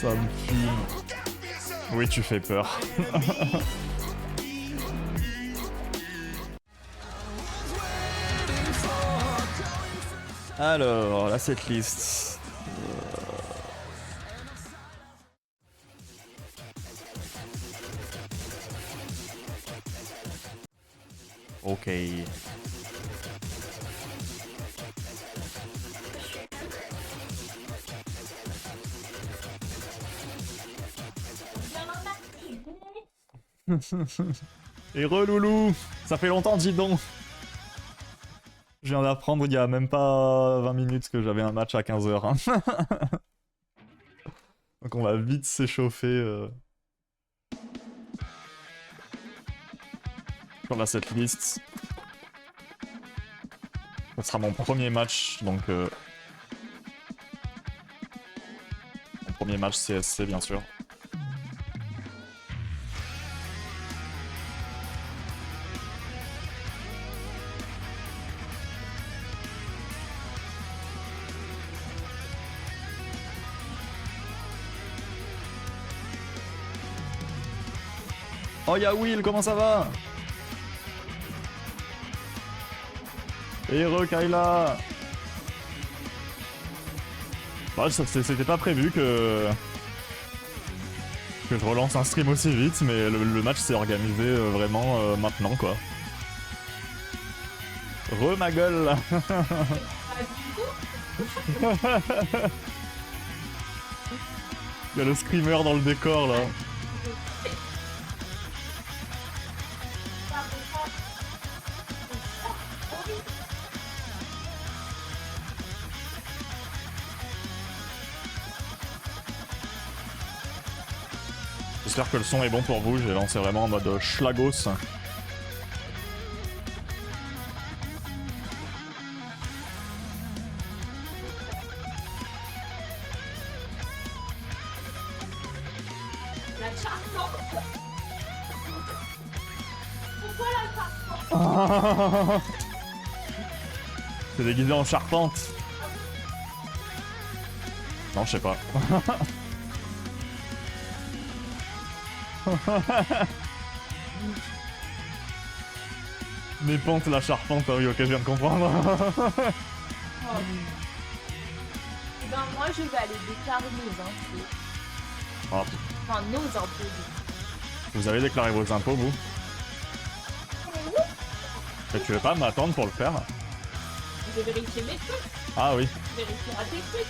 Ça me fume. Oui, tu fais peur. Alors, la setlist. Ok. Et reloulou, ça fait longtemps, dis donc. Je viens d'apprendre il y a même pas 20 minutes que j'avais un match à 15h. Hein. Donc on va vite s'échauffer sur la setlist. Ce sera mon premier match, donc mon premier match CSC bien sûr. Oh y'a Will, comment ça va? Et Kyla. Bah, c'était pas prévu que je relance un stream aussi vite, mais le match s'est organisé vraiment maintenant quoi. Re ma gueule là. Il y a le screamer dans le décor là. J'espère que le son est bon pour vous, j'ai lancé vraiment en mode schlagos. La charpente. Pourquoi la charpente? C'est déguisé en charpente. Non, je sais pas. Mes pentes, la charpente, ah oui, ok, je viens de comprendre. Oh. Ben moi je vais aller déclarer nos impôts. Oh. Enfin nos impôts. Vous avez déclaré vos impôts, vous? Mais tu veux pas m'attendre pour le faire? Je vais vérifier mes trucs. Ah oui. Je vérifierai tes trucs.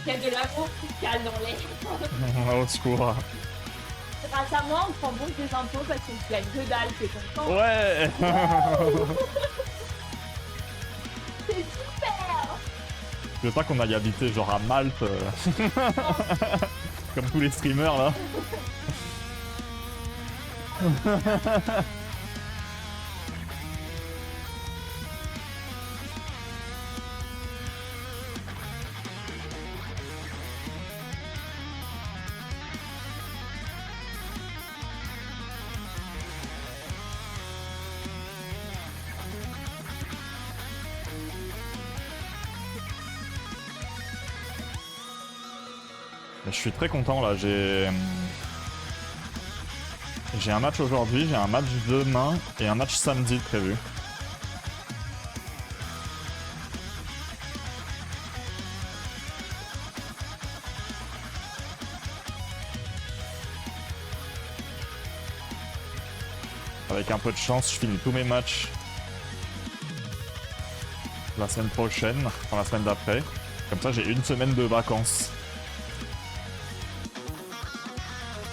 Il y a de l'agro fiscal dans l'air. Au secours. Grâce à moi, on prend beaucoup des impôts parce qu'on se gagne que dalle, t'es content? Ouais. C'est super. Je veux pas qu'on aille habiter genre à Malte. Comme tous les streamers là. Je suis très content là, j'ai un match aujourd'hui, j'ai un match demain et un match samedi de prévu. Avec un peu de chance, je finis tous mes matchs la semaine prochaine, enfin la semaine d'après. Comme ça, j'ai une semaine de vacances.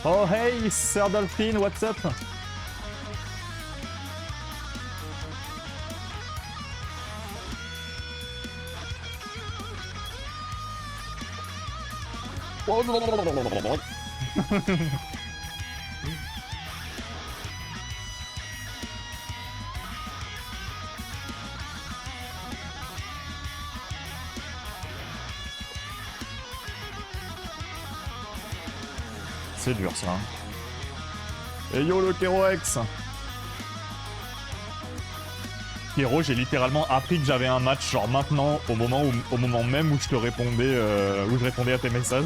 Oh hey, Sir Dolphin, what's up? C'est dur ça. Et yo le Keroex. Kero, j'ai littéralement appris que j'avais un match, genre maintenant, au moment même où je te répondais, où je répondais à tes messages.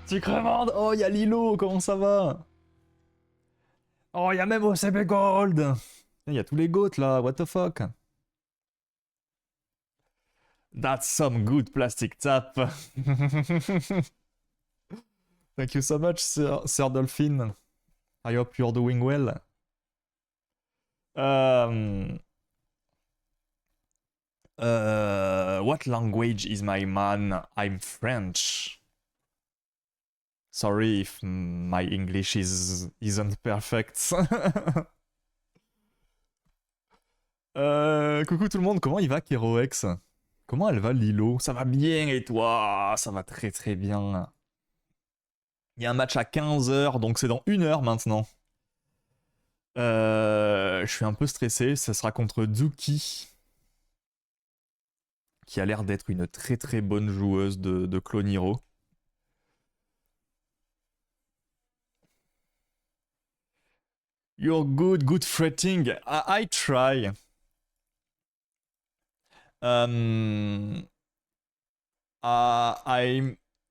Sucremande, oh, y'a Lilo, comment ça va? Oh, y'a même OCB Gold! Y'a tous les goats là, what the fuck? That's some good plastic tap! Thank you so much, Sir Dolphin. I hope you're doing well. What language is my man? I'm French. Sorry if my English isn't perfect. Coucou tout le monde, comment il va Keroex? Comment elle va Lilo? Ça va bien et toi? Ça va très très bien. Il y a un match à 15h, donc c'est dans 1 heure maintenant. Je suis un peu stressé, ça sera contre Zuki, qui a l'air d'être une très très bonne joueuse de Clone Hero. You're good fretting. I try.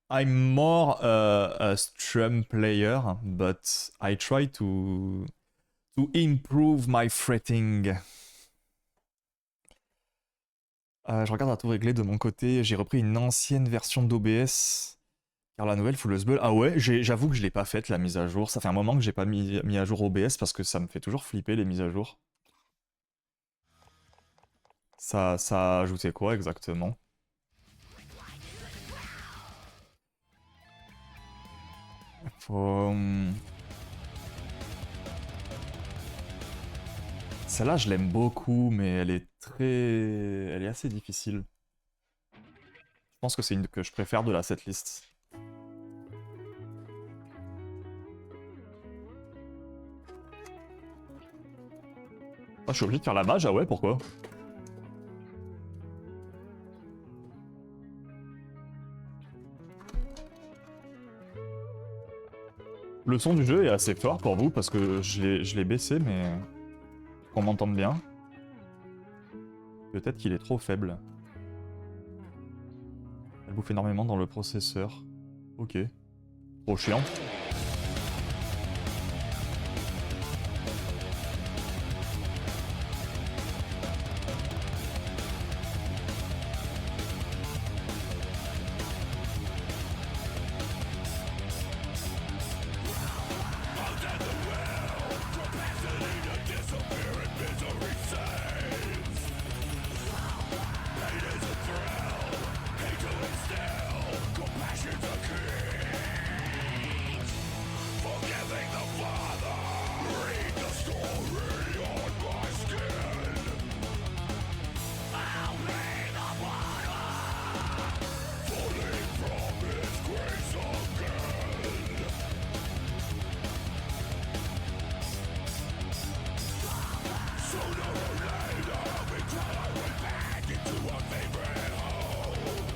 I'm more a strum player, but I try to improve my fretting. Je regarde à tout régler de mon côté. J'ai repris une ancienne version d'OBS. Car la nouvelle Full Bull. Ah ouais, j'avoue que je l'ai pas faite la mise à jour. Ça fait un moment que j'ai pas mis à jour OBS parce que ça me fait toujours flipper les mises à jour. Ça a ajouté quoi exactement? Faut... Celle-là, je l'aime beaucoup, mais elle est assez difficile. Je pense que c'est une que je préfère de la setlist. Ah, je suis obligé de faire la mage, ah ouais, pourquoi? Le son du jeu est assez fort pour vous parce que je l'ai baissé, mais qu'on m'entende bien. Peut-être qu'il est trop faible. Elle bouffe énormément dans le processeur. Ok. Trop chiant.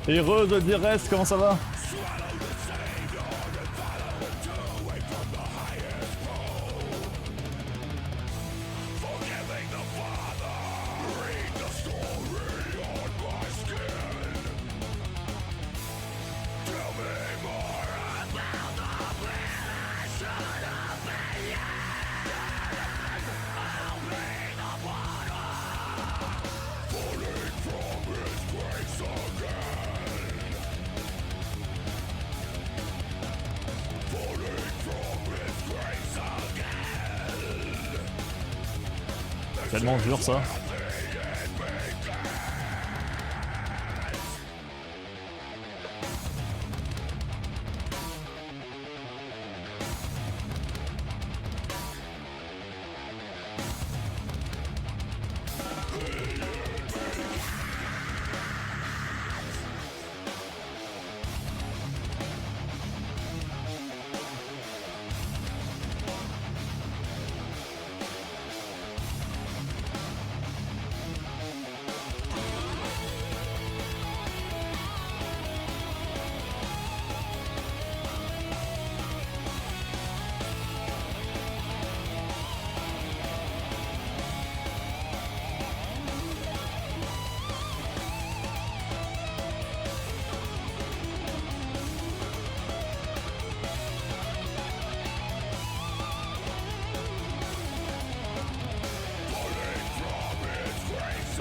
Heureux de Direst, comment ça va? Tellement dur ça.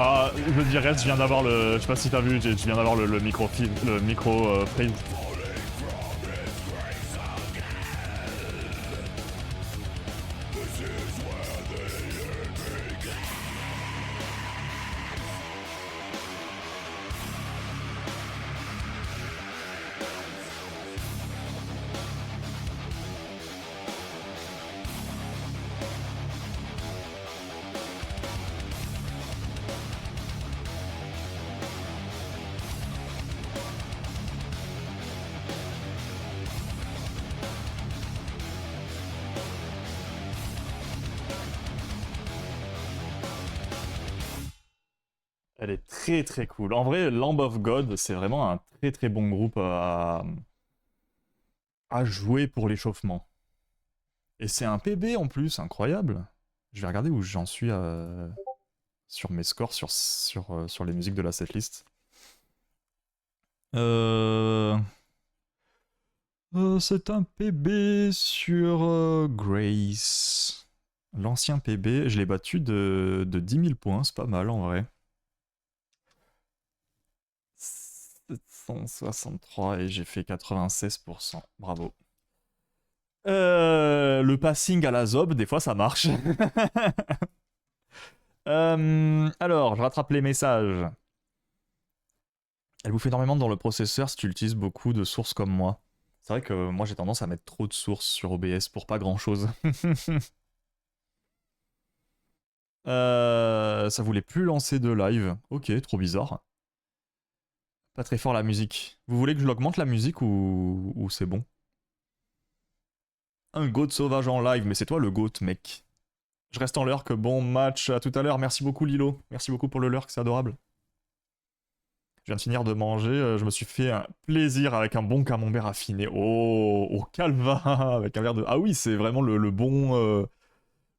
Ah, je dirais, je viens d'avoir le... Je sais pas si t'as vu, je viens d'avoir le micro... Le micro freeze. Elle est très très cool. En vrai, Lamb of God, c'est vraiment un très très bon groupe à jouer pour l'échauffement. Et c'est un PB en plus, incroyable. Je vais regarder où j'en suis sur mes scores, sur les musiques de la setlist. C'est un PB sur Grace. L'ancien PB, je l'ai battu de 10 000 points, c'est pas mal en vrai. 763 et j'ai fait 96%. Bravo. Le passing à la zob, des fois ça marche. Alors, je rattrape les messages. Elle bouffe énormément dans le processeur si tu utilises beaucoup de sources comme moi. C'est vrai que moi j'ai tendance à mettre trop de sources sur OBS pour pas grand chose. Ça voulait plus lancer de live. Ok, trop bizarre. Pas très fort la musique. Vous voulez que je l'augmente la musique ou c'est bon? Un goat sauvage en live, mais c'est toi le goat, mec. Je reste en lurk, bon match, à tout à l'heure. Merci beaucoup Lilo, merci beaucoup pour le lurk, c'est adorable. Je viens de finir de manger, je me suis fait un plaisir avec un bon camembert affiné. Oh, au calva, avec un verre de... Ah oui, c'est vraiment le bon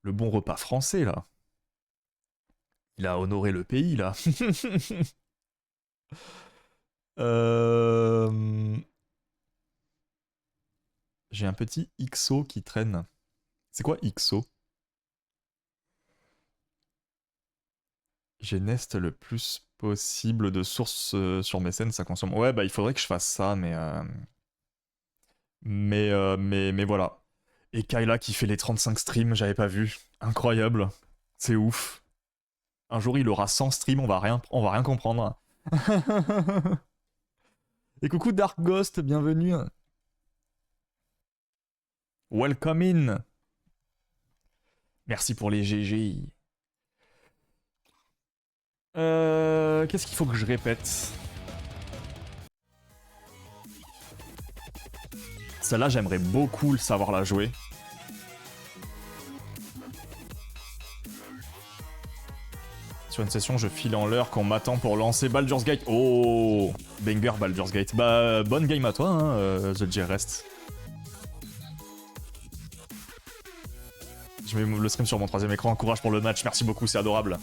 repas français, là. Il a honoré le pays, là. J'ai un petit XO qui traîne. C'est quoi XO? J'ai nest le plus possible de sources sur mes scènes, ça consomme. Ouais, bah il faudrait que je fasse ça, mais voilà. Et Kayla qui fait les 35 streams, j'avais pas vu. Incroyable. C'est ouf. Un jour il aura 100 streams, on va rien comprendre. Et coucou Dark Ghost, bienvenue. Welcome in. Merci pour les GG. Qu'est-ce qu'il faut que je répète? Celle-là, j'aimerais beaucoup le savoir la jouer. Sur une session, je file en l'heure qu'on m'attend pour lancer Baldur's Gate. Oh, banger Baldur's Gate. Bah, bonne game à toi, hein, The G-Rest. Je mets le stream sur mon troisième écran. Courage pour le match. Merci beaucoup, c'est adorable.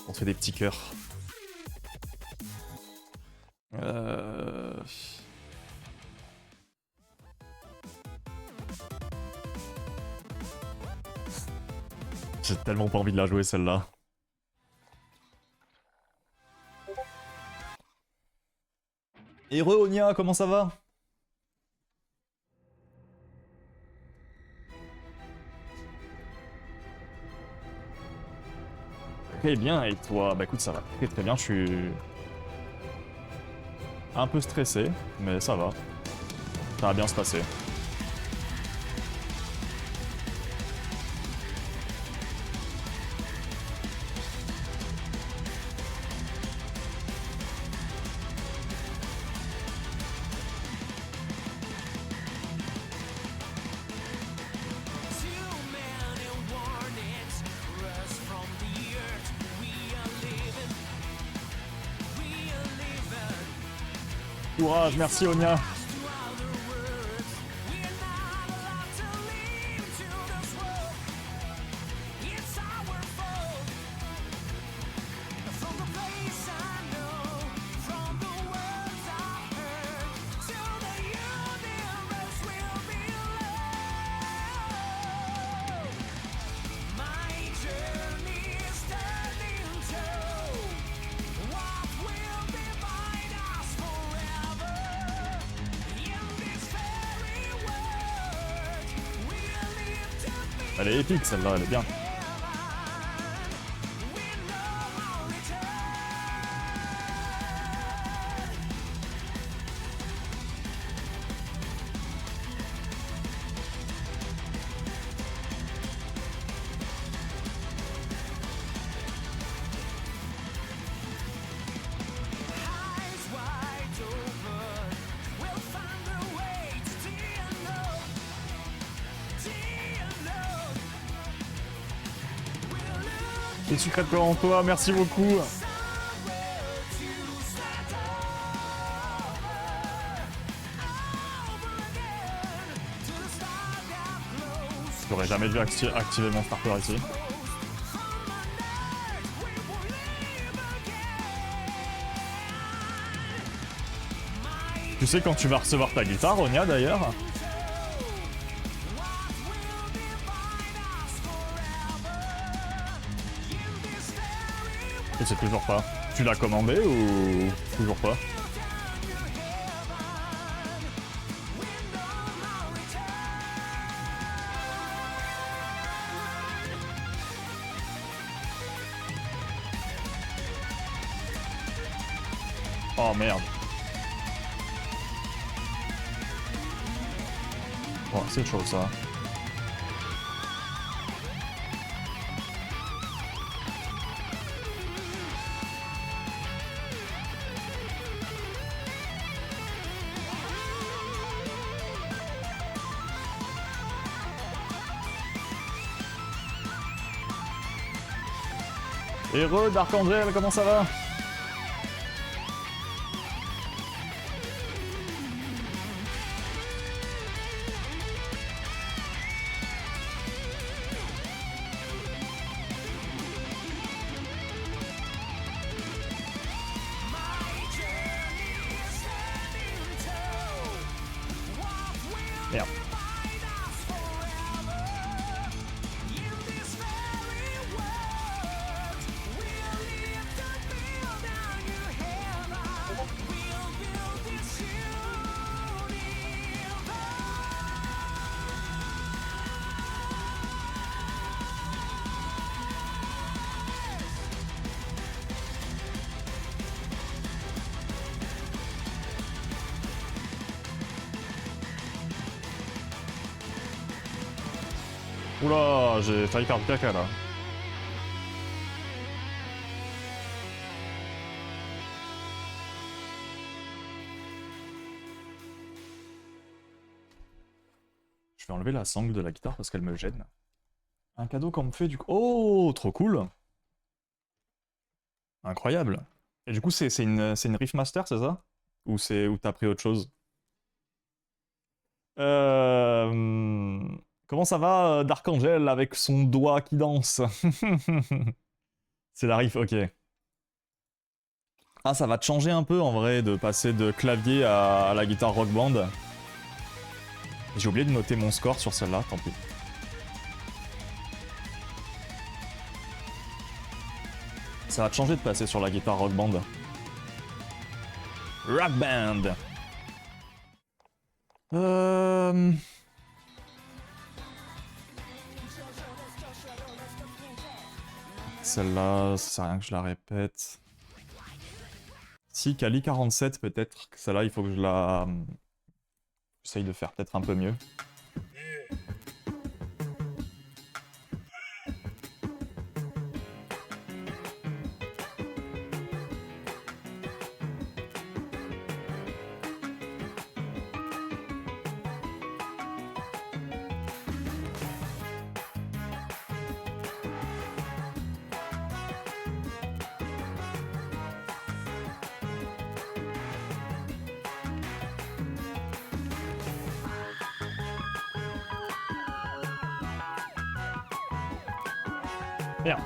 On te fait des petits cœurs. J'ai tellement pas envie de la jouer celle-là. Heureux Onia, comment ça va? Très bien, et toi? Bah écoute, ça va très très bien, je suis un peu stressé, mais ça va. Ça va bien se passer. Courage, merci Onia. Elle est épique celle-là, elle est bien. Les secrets de en toi, merci beaucoup. J'aurais jamais dû activer mon starter ici. Tu sais quand tu vas recevoir ta guitare, Onia d'ailleurs? Je sais toujours pas. Tu l'as commandé ou toujours pas? Oh merde. Bon, c'est chaud ça. Heureux d'Archangel, comment ça va? Merde. Oula, j'ai failli faire du caca là. Je vais enlever la sangle de la guitare parce qu'elle me gêne. Un cadeau qu'on me fait du coup. Oh, trop cool! Incroyable. Et du coup, c'est une Riff Master, c'est ça? Ou t'as pris autre chose? Comment ça va, Dark Angel, avec son doigt qui danse? C'est la Riff, ok. Ah, ça va te changer un peu en vrai de passer de clavier à la guitare Rock Band. J'ai oublié de noter mon score sur celle-là, tant pis. Ça va te changer de passer sur la guitare Rock Band. Rock Band. Celle-là, ça sert à rien que je la répète. Si, Kali 47, peut-être que celle-là, il faut que je la... J'essaye de faire peut-être un peu mieux. Bien.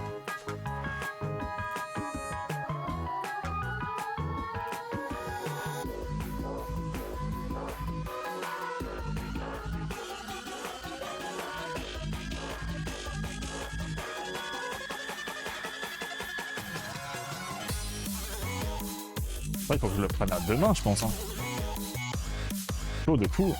Il faut que je le prenne à deux mains, je pense. Hein. Chaud de fou.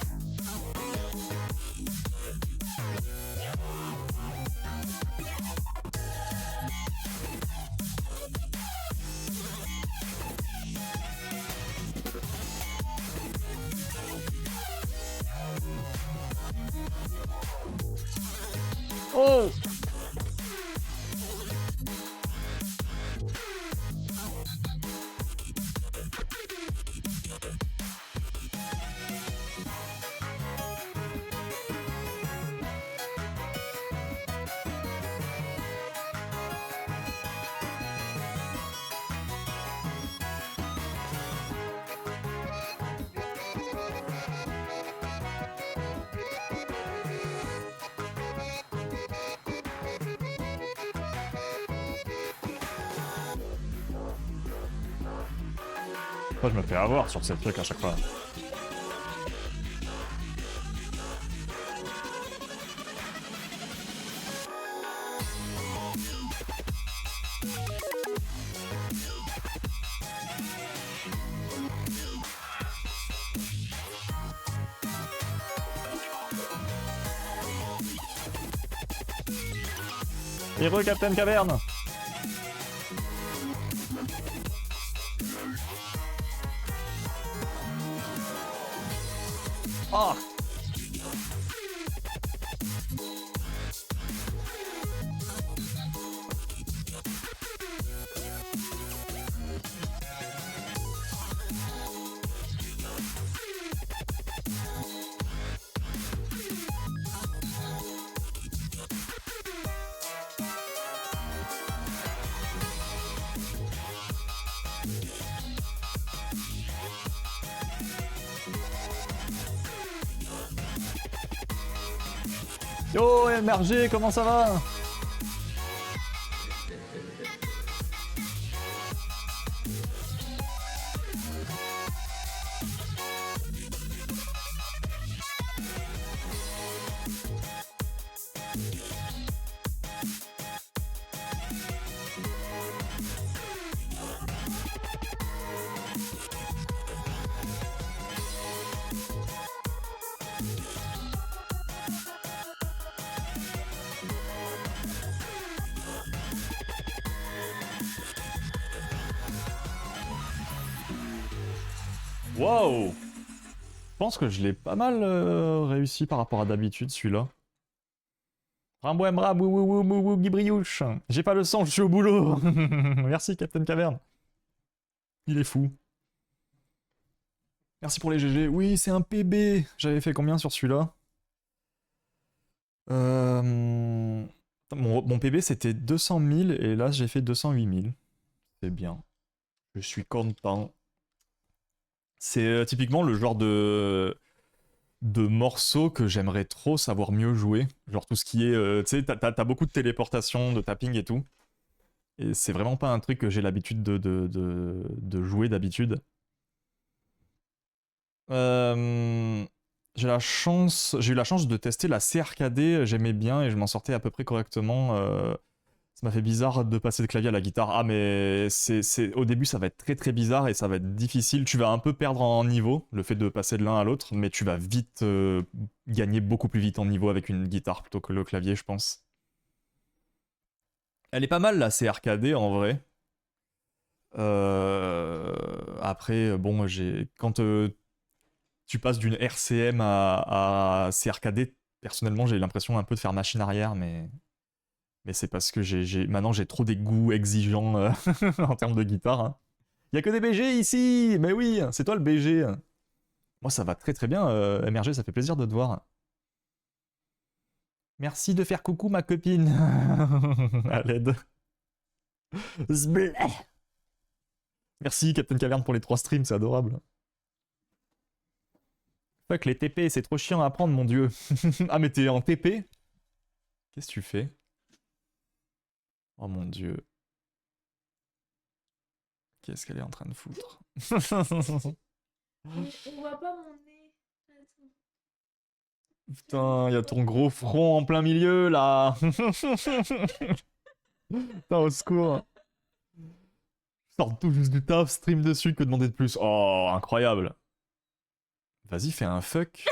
Oh! Moi, je me fais avoir sur ces trucs à chaque fois. Heureux Captain Caverne! Oh! Yo MRG, comment ça va? Wow! Je pense que je l'ai pas mal réussi par rapport à d'habitude, celui-là. Rambouem rab, wou wou wou wou wou guibriouche. J'ai pas le sang, je suis au boulot. Merci, Captain Caverne. Il est fou. Merci pour les GG. Oui, c'est un PB. J'avais fait combien sur celui-là? Mon PB, c'était 200 000 et là, j'ai fait 208 000. C'est bien. Je suis content. C'est typiquement le genre de morceaux que j'aimerais trop savoir mieux jouer. Genre tout ce qui est... tu sais, t'as beaucoup de téléportation, de tapping et tout. Et c'est vraiment pas un truc que j'ai l'habitude de jouer d'habitude. J'ai eu la chance de tester la CRKD, j'aimais bien et je m'en sortais à peu près correctement. Ça m'a fait bizarre de passer de clavier à la guitare. Ah mais au début ça va être très très bizarre et ça va être difficile. Tu vas un peu perdre en niveau, le fait de passer de l'un à l'autre, mais tu vas vite gagner beaucoup plus vite en niveau avec une guitare plutôt que le clavier, je pense. Elle est pas mal la CRKD en vrai. Après, bon, quand tu passes d'une RCM à CRKD, personnellement, j'ai l'impression un peu de faire machine arrière, mais c'est parce que maintenant j'ai trop des goûts exigeants en termes de guitare. Hein. Y a que des BG ici. Mais oui, c'est toi le BG. Moi, ça va très très bien, MRG, ça fait plaisir de te voir. Merci de faire coucou, ma copine. À l'aide. Zbleh. Merci, Captain Caverne, pour les 3 streams, c'est adorable. Fuck, les TP, c'est trop chiant à apprendre, mon dieu. Ah, mais t'es en TP? Qu'est-ce que tu fais? Oh mon dieu. Qu'est-ce qu'elle est en train de foutre? On voit pas mon nez. Putain, y a ton gros front en plein milieu, là. Putain, au secours. Je sors tout juste du taf, stream dessus, que demander de plus? Oh, incroyable. Vas-y, fais un fuck.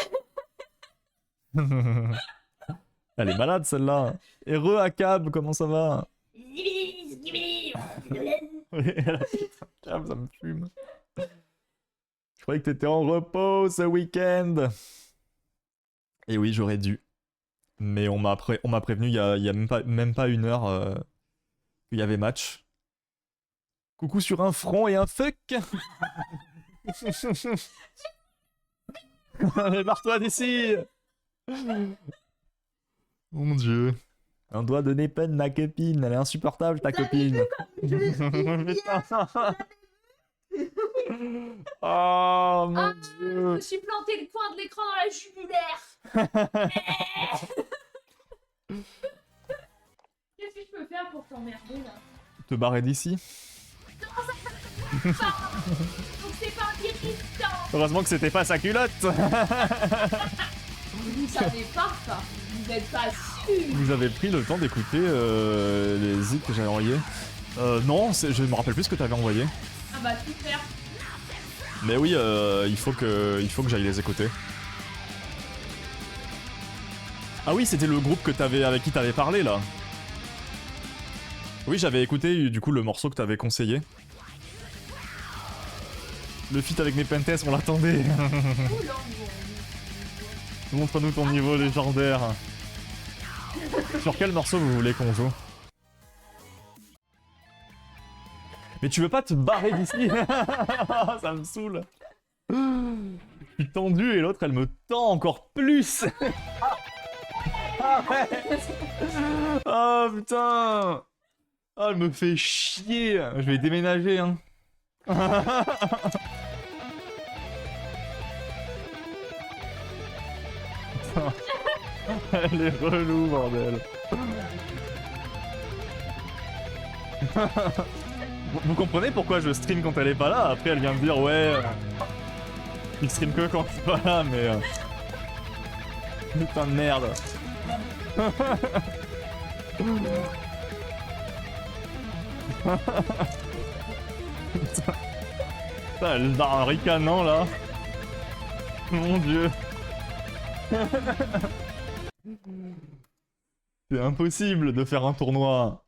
Elle est malade, celle-là. Heureux à cab, comment ça va? Cab, ça me fume. Je croyais que t'étais en repos ce week-end. Et oui, j'aurais dû. Mais on m'a prévenu il y a même pas une heure qu'il y avait match. Coucou sur un front et un fuck. Allez, barre-toi d'ici. Mon dieu. On doit donner peine ma copine, elle est insupportable ta copine. Putain. Oh mon dieu. Je me suis planté le coin de l'écran dans la jugulaire. Qu'est-ce que je peux faire pour t'emmerder là? Te barrer d'ici. Donc c'est pas irritant. Heureusement que c'était pas sa culotte. Vous savez pas ça. Vous êtes pas sûr. Vous avez pris le temps d'écouter les zik que j'avais envoyés? Non, je me rappelle plus ce que t'avais envoyé. Ah bah super. Mais oui, il faut que j'aille les écouter. Ah oui, c'était le groupe que avec qui t'avais parlé là. Oui, j'avais écouté du coup le morceau que t'avais conseillé. Le feat avec mes Pentes, on l'attendait. Montre-nous ton niveau légendaire. Sur quel morceau vous voulez qu'on joue? Mais tu veux pas te barrer d'ici? Ça me saoule. Je suis tendu et l'autre elle me tend encore plus. Ah ouais. Oh putain. Oh elle me fait chier. Je vais déménager hein. Putain. Elle est relou bordel. Vous comprenez pourquoi je stream quand elle est pas là? Après elle vient me dire ouais, il stream que quand je suis pas là, mais putain de merde. Putain, elle a un ricanant là. Mon dieu. C'est impossible de faire un tournoi.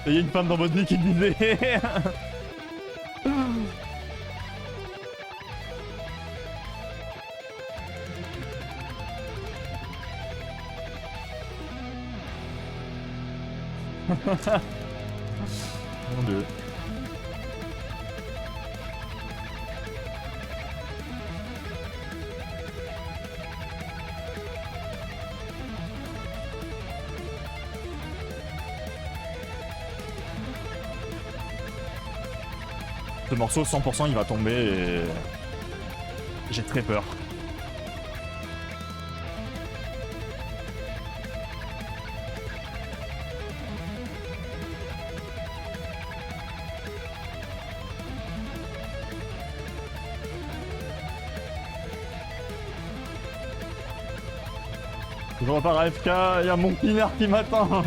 Et il y a une femme dans votre vie qui me disait. Mon dieu. Ce morceau 100% il va tomber et j'ai très peur. Je repars à FK, il y a mon pinard qui m'attend.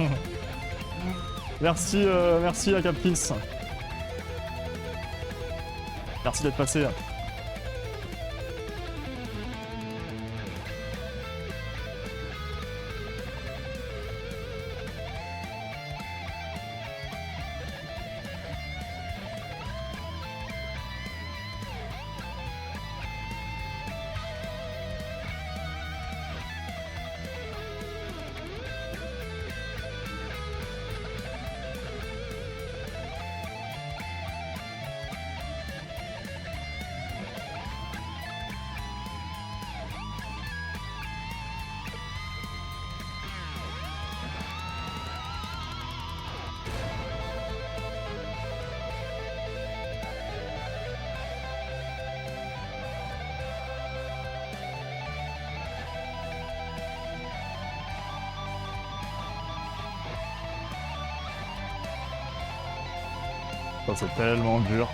Merci, merci à Caprice. Merci d'être passé. Ça c'est tellement dur.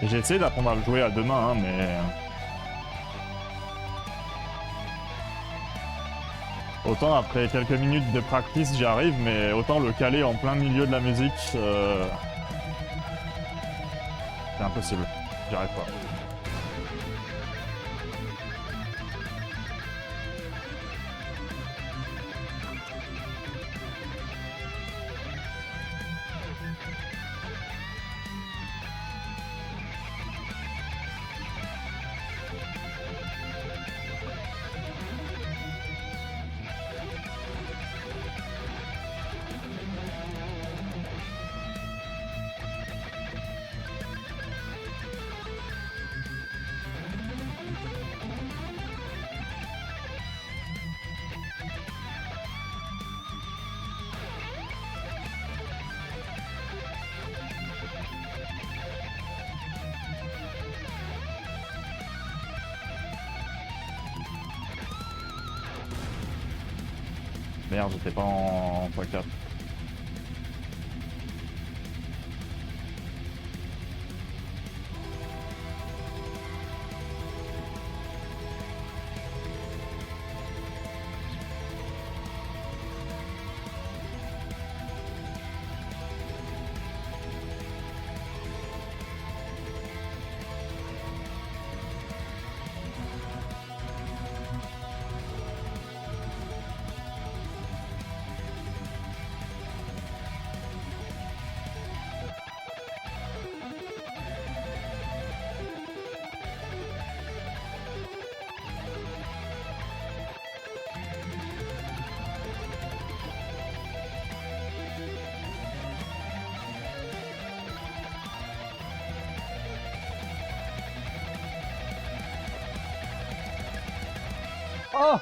J'ai essayé d'apprendre à le jouer à deux mains, hein, mais... Autant après quelques minutes de practice j'y arrive, mais autant le caler en plein milieu de la musique, c'est impossible. J'y arrive pas. Merde, j'étais pas en x4. Oh!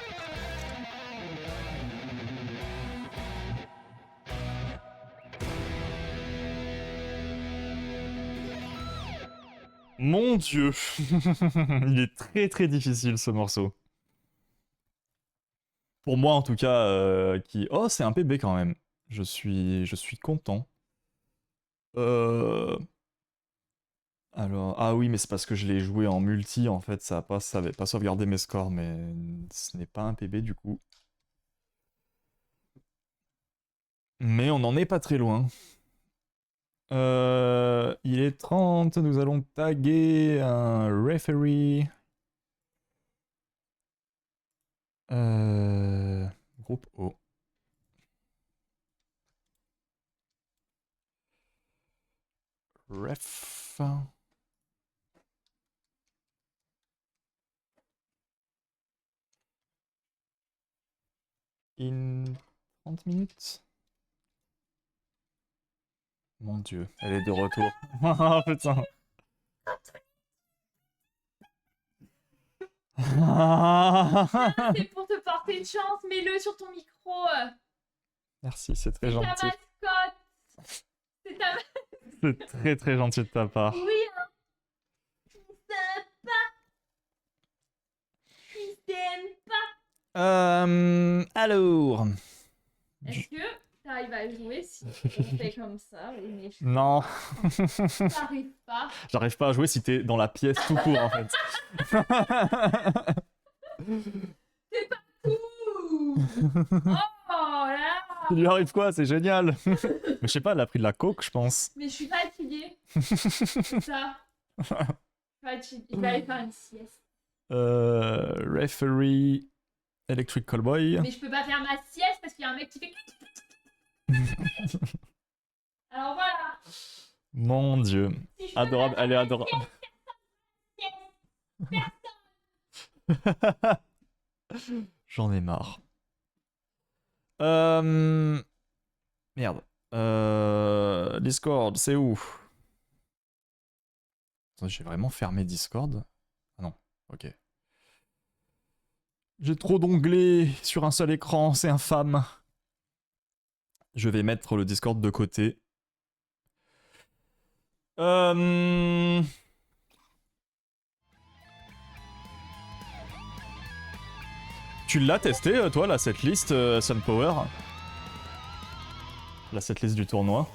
Mon Dieu! Il est très très difficile ce morceau. Pour moi en tout cas, qui... Oh, c'est un PB quand même. Je suis content. Alors... Ah oui, mais c'est parce que je l'ai joué en multi, en fait, ça avait pas sauvegardé mes scores, mais ce n'est pas un PB du coup. Mais on n'en est pas très loin. Il est 30, nous allons taguer un referee. Groupe O. Ref. In 30 minutes. Mon Dieu, elle est de retour. Oh putain. C'est pour te porter une chance, mets-le sur ton micro. Merci, c'est très C'est ta gentil. mascotte. C'est ta C'est très très gentil de ta part. Oui, hein. Je t'aime pas. Je t'aime pas. Alors. Est-ce que t'arrives à jouer si on fait comme ça? Oui, mais je Non. t'arrive pas. J'arrive pas à jouer si t'es dans la pièce tout court en fait. C'est pas tout. Oh là. Il lui arrive quoi? C'est génial. Mais je sais pas, elle a pris de la coke, je pense. Mais je suis fatiguée. C'est ça. Fatiguée. Je vais aller faire une sieste. Referee Electric Callboy. Mais je peux pas faire ma sieste parce qu'il y a un mec qui fait. Alors voilà. Mon Dieu. Si je peux Adorable, pas elle est faire adorable. J'en ai marre. Merde. Discord, c'est où? Attends, j'ai vraiment fermé Discord? Ah non, ok. J'ai trop d'onglets sur un seul écran, c'est infâme. Je vais mettre le Discord de côté. Tu l'as testé, toi, la setlist Sunpower? La setlist du tournoi?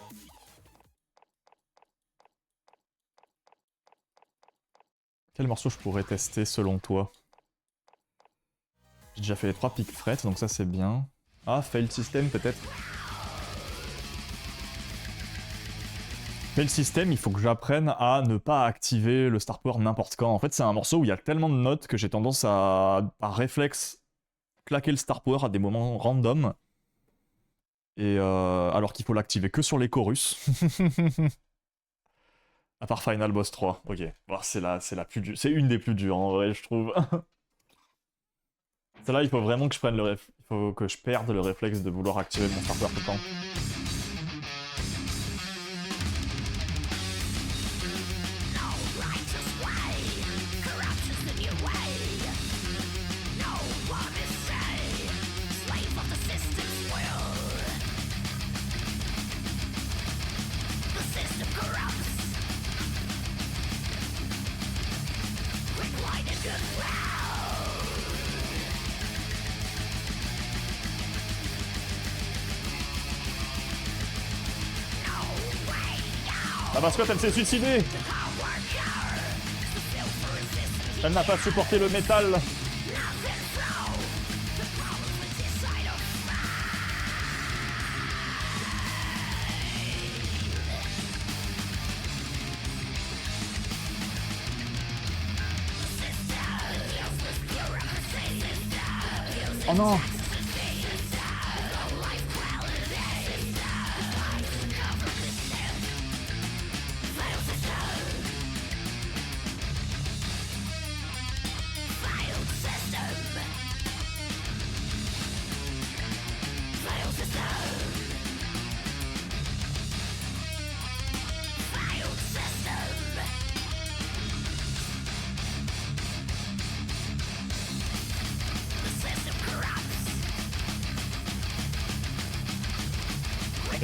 Quel morceau je pourrais tester selon toi? J'ai déjà fait les 3 pics fret, donc ça c'est bien. Ah, fail system peut-être? Fail system, il faut que j'apprenne à ne pas activer le star power n'importe quand. En fait, c'est un morceau où il y a tellement de notes que j'ai tendance à, par réflexe, claquer le star power à des moments random. Et alors qu'il faut l'activer que sur les chorus. À part Final Boss 3. Ok. Bon, c'est la plus dure. C'est une des plus dures en vrai, je trouve. Celle-là, il faut vraiment que je prenne il faut que je perde le réflexe de vouloir activer mon star power tout le temps. La mascotte, elle s'est suicidée. Elle n'a pas supporté le métal. Oh non.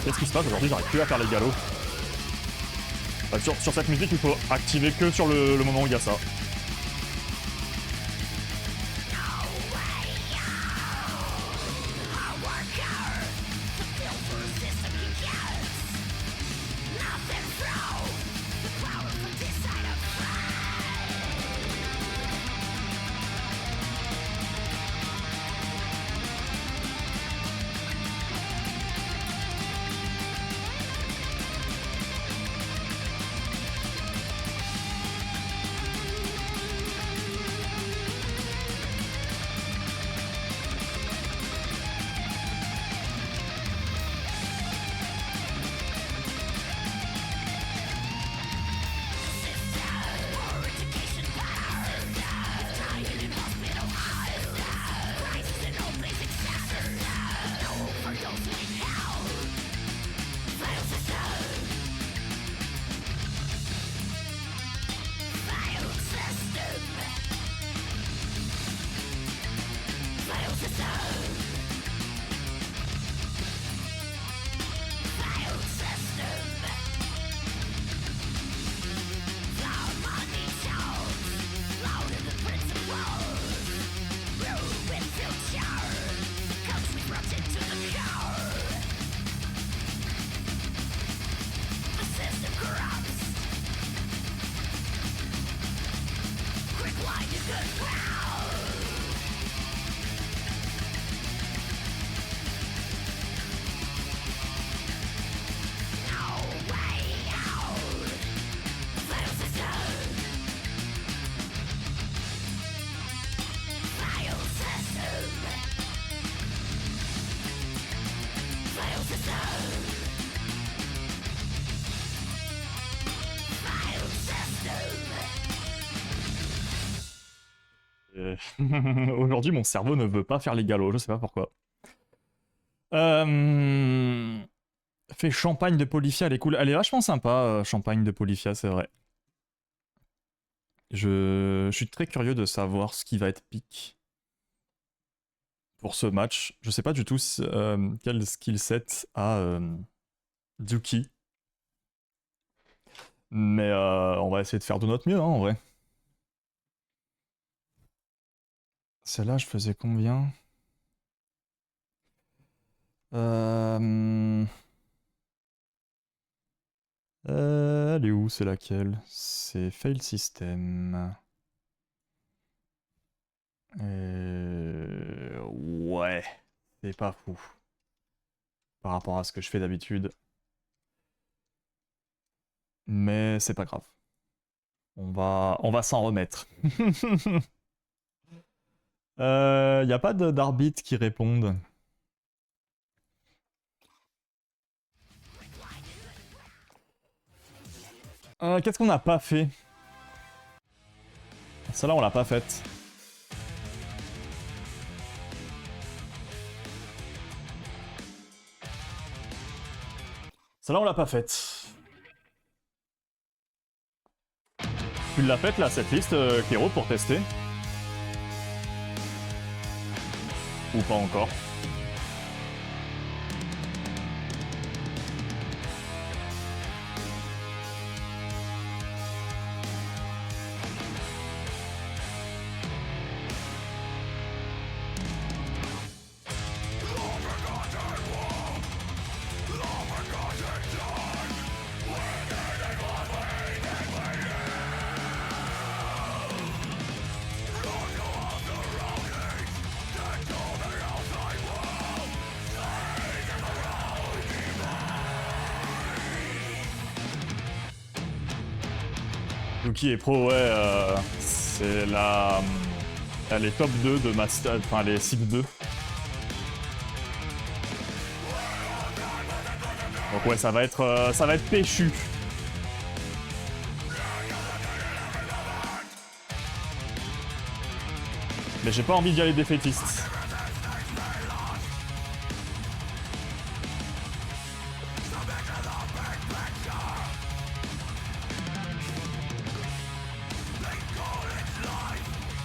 Qu'est-ce qui se passe aujourd'hui? J'arrive plus à faire les galops. Sur cette musique, il faut activer que sur le moment où il y a ça. Aujourd'hui, mon cerveau ne veut pas faire les galops, je sais pas pourquoi. Fait champagne de Polyphia, elle est cool. Elle est vachement sympa, champagne de Polyphia, c'est vrai. Je suis très curieux de savoir ce qui va être pick pour ce match. Je sais pas du tout quel skill set a Duki. Mais on va essayer de faire de notre mieux, hein, en vrai. Celle-là, je faisais combien? Elle est où? C'est laquelle? C'est Fail System. Ouais, c'est pas fou. Par rapport à ce que je fais d'habitude. Mais c'est pas grave. On va s'en remettre. Y a pas d'arbitre qui répondent. Qu'est-ce qu'on n'a pas fait? Celle-là, on l'a pas faite. Celle-là, on l'a pas faite. Tu l'as faite, là, cette liste, Kero, pour tester? Ou pas encore? Yuki est pro, ouais, c'est la... Elle est top 2 de Master... Enfin, elle est Civ 2. Donc ouais, ça va être péchu. Mais j'ai pas envie d'y aller défaitiste.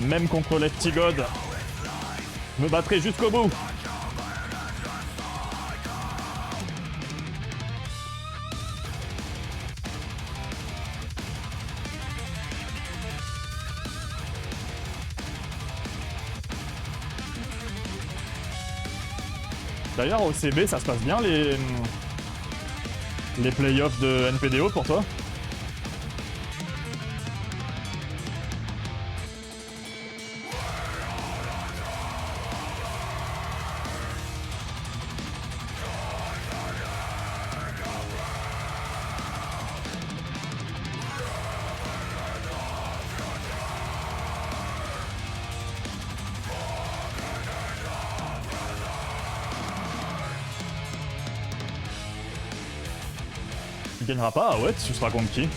Même contre les petits gods, je me battrai jusqu'au bout. D'ailleurs, au CB, ça se passe bien les playoffs de NPDO pour toi? Tu gagneras pas? Ah ouais, tu seras contre qui?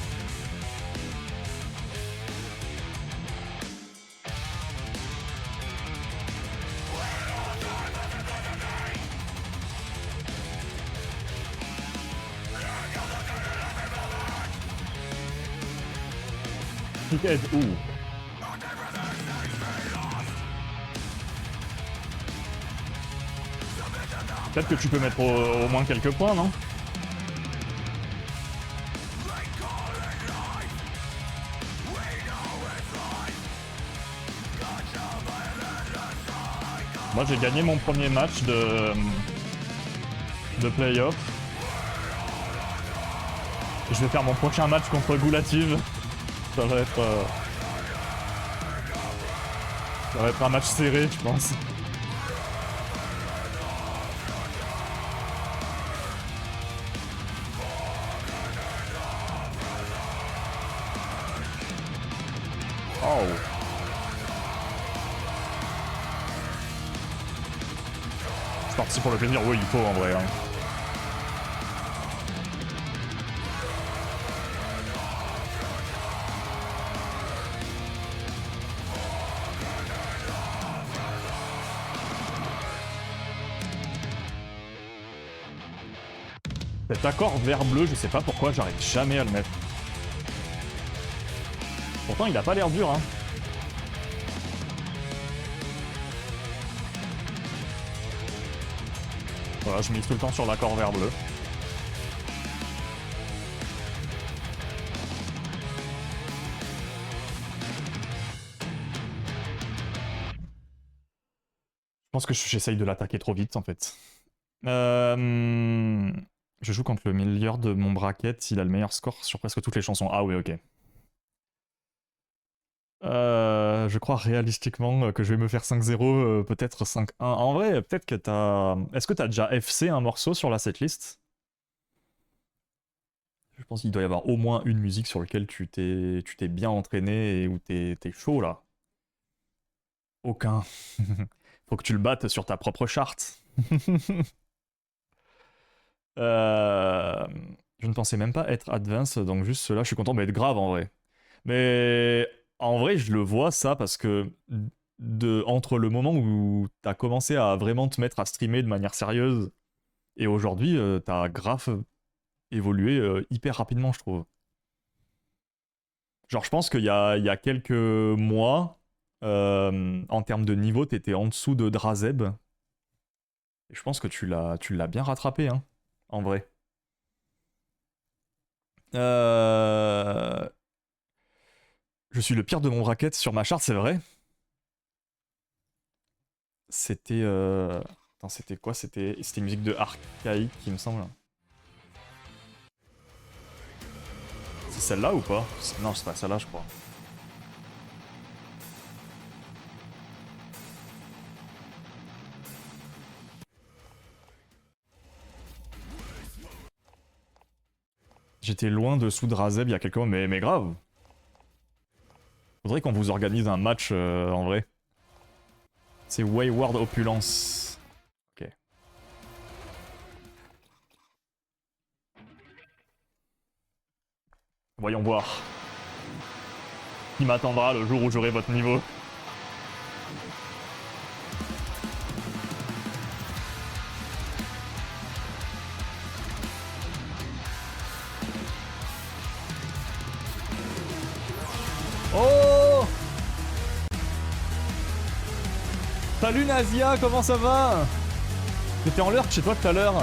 Pickhead, ouh. Peut-être que tu peux mettre au moins quelques points, non? Moi j'ai gagné mon premier match de playoff. Je vais faire mon prochain match contre Goulative. Ça va être un match serré, je pense. Oh. C'est parti pour le plaisir, oui il faut en vrai. Hein. Cet accord vert-bleu, je sais pas pourquoi j'arrive jamais à le mettre. Pourtant il a pas l'air dur hein. Voilà, je mise tout le temps sur l'accord vert-bleu. Je pense que j'essaye de l'attaquer trop vite en fait. Je joue contre le meilleur de mon bracket, il a le meilleur score sur presque toutes les chansons. Ah oui, ok. Je crois réalistiquement que je vais me faire 5-0, peut-être 5-1. En vrai, peut-être que t'as... Est-ce que t'as déjà FC un morceau sur la setlist? Je pense qu'il doit y avoir au moins une musique sur laquelle tu t'es bien entraîné et où t'es chaud là. Aucun. Faut que tu le battes sur ta propre charte. Euh, Je ne pensais même pas être advance, donc juste cela, je suis content, mais être grave en vrai. Mais en vrai, je le vois ça parce que entre le moment où t'as commencé à vraiment te mettre à streamer de manière sérieuse et aujourd'hui, t'as grave évolué hyper rapidement, je trouve. Genre, je pense qu'il y a quelques mois, en termes de niveau, t'étais en dessous de Drazeb. Et je pense que tu l'as bien rattrapé, hein, en vrai. Euh, Je suis le pire de mon bracket sur ma charte, c'est vrai. C'était. Attends, c'était quoi? C'était une musique de Archaïque, il me semble. C'est celle-là ou pas? Non, c'est pas celle-là, je crois. J'étais loin de Soudrazeb il y a quelques mois, mais grave. Faudrait qu'on vous organise un match en vrai. C'est Wayward Opulence. Ok. Voyons voir. Qui m'attendra le jour où j'aurai votre niveau. Oh! Salut Nazia, comment ça va? T'étais en lurk chez toi tout à l'heure.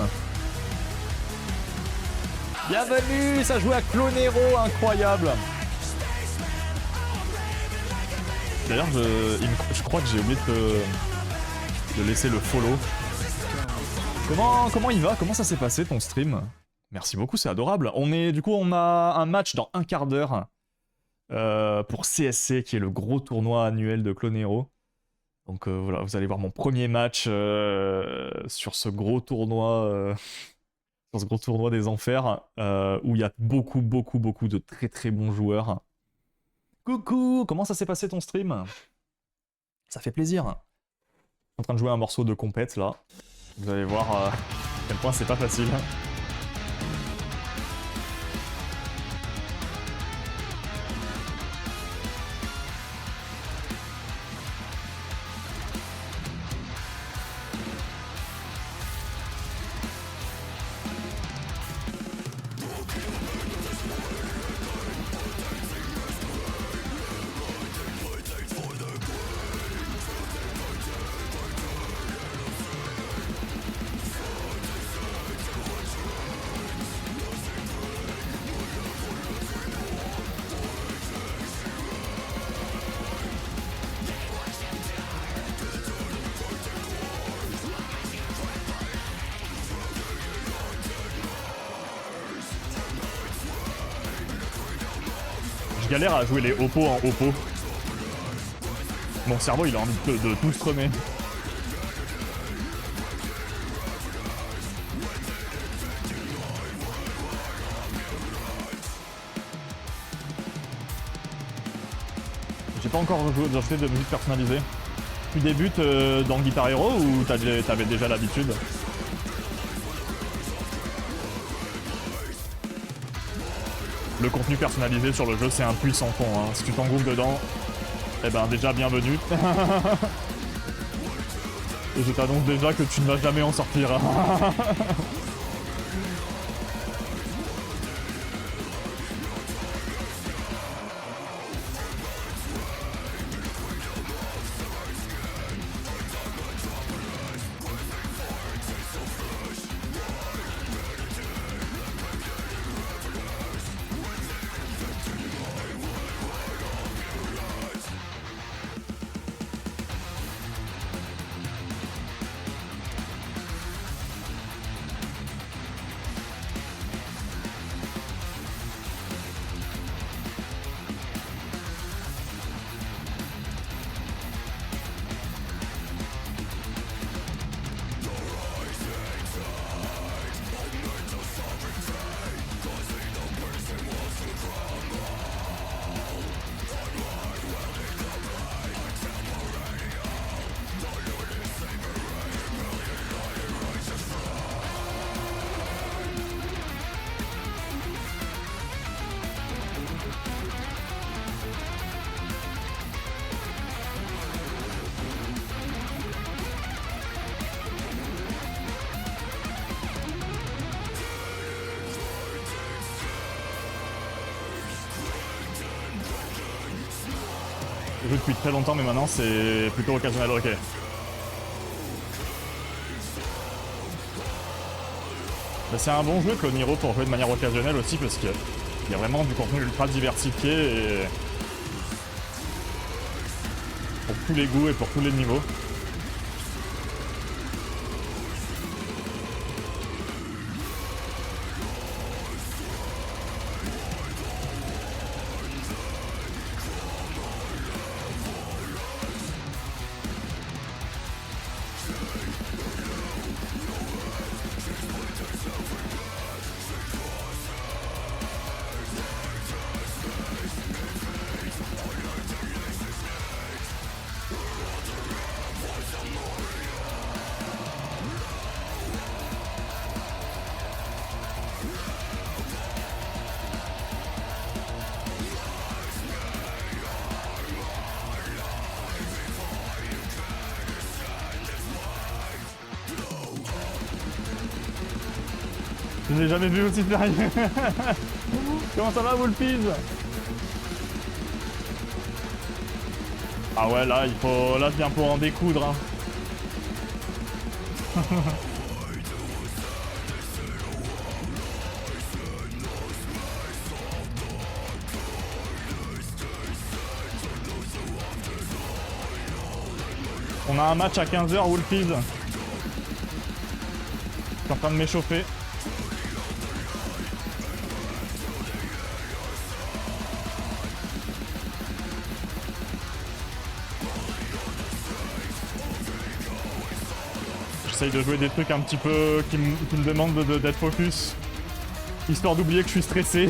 Bienvenue, ça jouait à Clonero, incroyable. D'ailleurs, je crois que j'ai oublié de laisser le follow. Comment il va? Comment ça s'est passé ton stream? Merci beaucoup, c'est adorable. Du coup, on a un match dans un quart d'heure pour CSC, qui est le gros tournoi annuel de Clonero. Donc voilà, vous allez voir mon premier match sur ce gros tournoi, des enfers, où il y a beaucoup de très très bons joueurs. Coucou, comment ça s'est passé ton stream? Ça fait plaisir. Je suis en train de jouer un morceau de compète là. Vous allez voir à quel point c'est pas facile. Je galère à jouer les Oppo en Oppo. Mon cerveau il a envie de tout streamer. J'ai pas encore ajouté de musique personnalisée. Tu débutes dans Guitar Hero ou t'avais déjà l'habitude? Le contenu personnalisé sur le jeu, c'est un puissant fond. Hein. Si tu t'engouffres dedans, eh ben déjà bienvenue. Et je t'annonce déjà que tu ne vas jamais en sortir. Je joue depuis très longtemps, mais maintenant c'est plutôt occasionnel, ok. C'est un bon jeu, Clonero, pour jouer de manière occasionnelle aussi, parce qu'il y a vraiment du contenu ultra diversifié et pour tous les goûts et pour tous les niveaux. Je l'ai jamais vu aussi sérieux. Comment ça va, Wolfies? Ah ouais, là, il faut... Là, je viens pour en découdre, hein. On a un match à 15h, Wolfies. Je suis en train de m'échauffer. J'essaye de jouer des trucs un petit peu qui me demandent d'être focus. Histoire d'oublier que je suis stressé.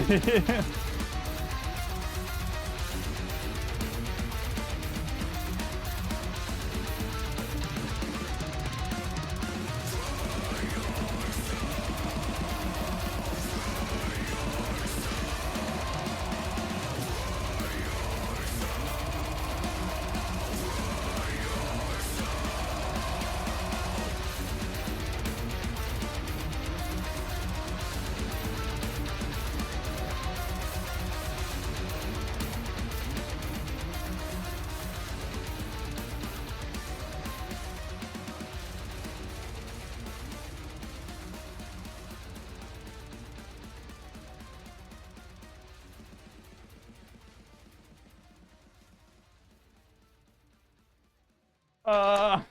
Ah,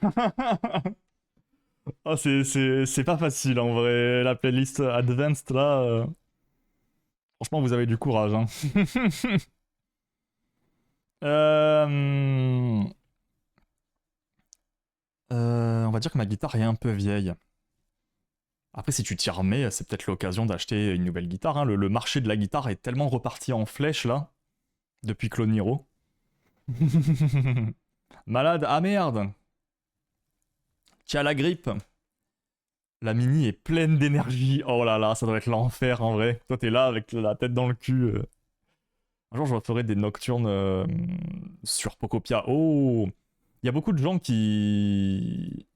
oh, c'est pas facile en vrai, la playlist Advanced là. Franchement, vous avez du courage, hein. Euh, on va dire que ma guitare est un peu vieille. Après, si tu t'y remets, c'est peut-être l'occasion d'acheter une nouvelle guitare, hein. Le marché de la guitare est tellement reparti en flèche là, depuis Clone Hero. Malade, ah merde! Tu as la grippe. La mini est pleine d'énergie. Oh là là, ça doit être l'enfer en vrai. Toi, t'es là avec la tête dans le cul. Un jour, je referai des nocturnes sur Pocopia. Oh! Il y a beaucoup de gens qui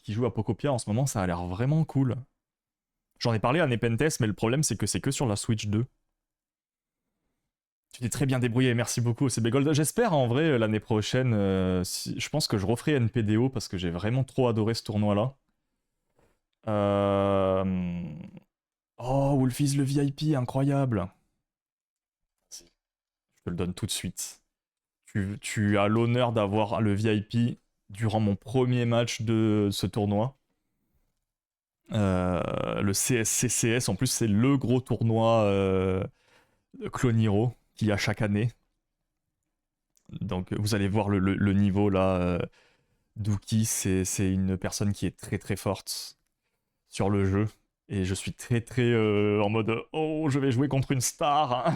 jouent à Pocopia en ce moment, ça a l'air vraiment cool. J'en ai parlé à Nepenthes, mais le problème, c'est que c'est que sur la Switch 2. Tu t'es très bien débrouillé, merci beaucoup, c'est Gold. J'espère en vrai l'année prochaine, je pense que je referai NPDO parce que j'ai vraiment trop adoré ce tournoi-là. Oh, Wolfies le VIP, incroyable. Je te le donne tout de suite. Tu as l'honneur d'avoir le VIP durant mon premier match de ce tournoi. Le CSCCS, en plus, c'est le gros tournoi Clone Hero qu'il y a chaque année. Donc, vous allez voir le niveau là. Dookie, c'est une personne qui est très très forte sur le jeu. Et je suis très très en mode oh, je vais jouer contre une star.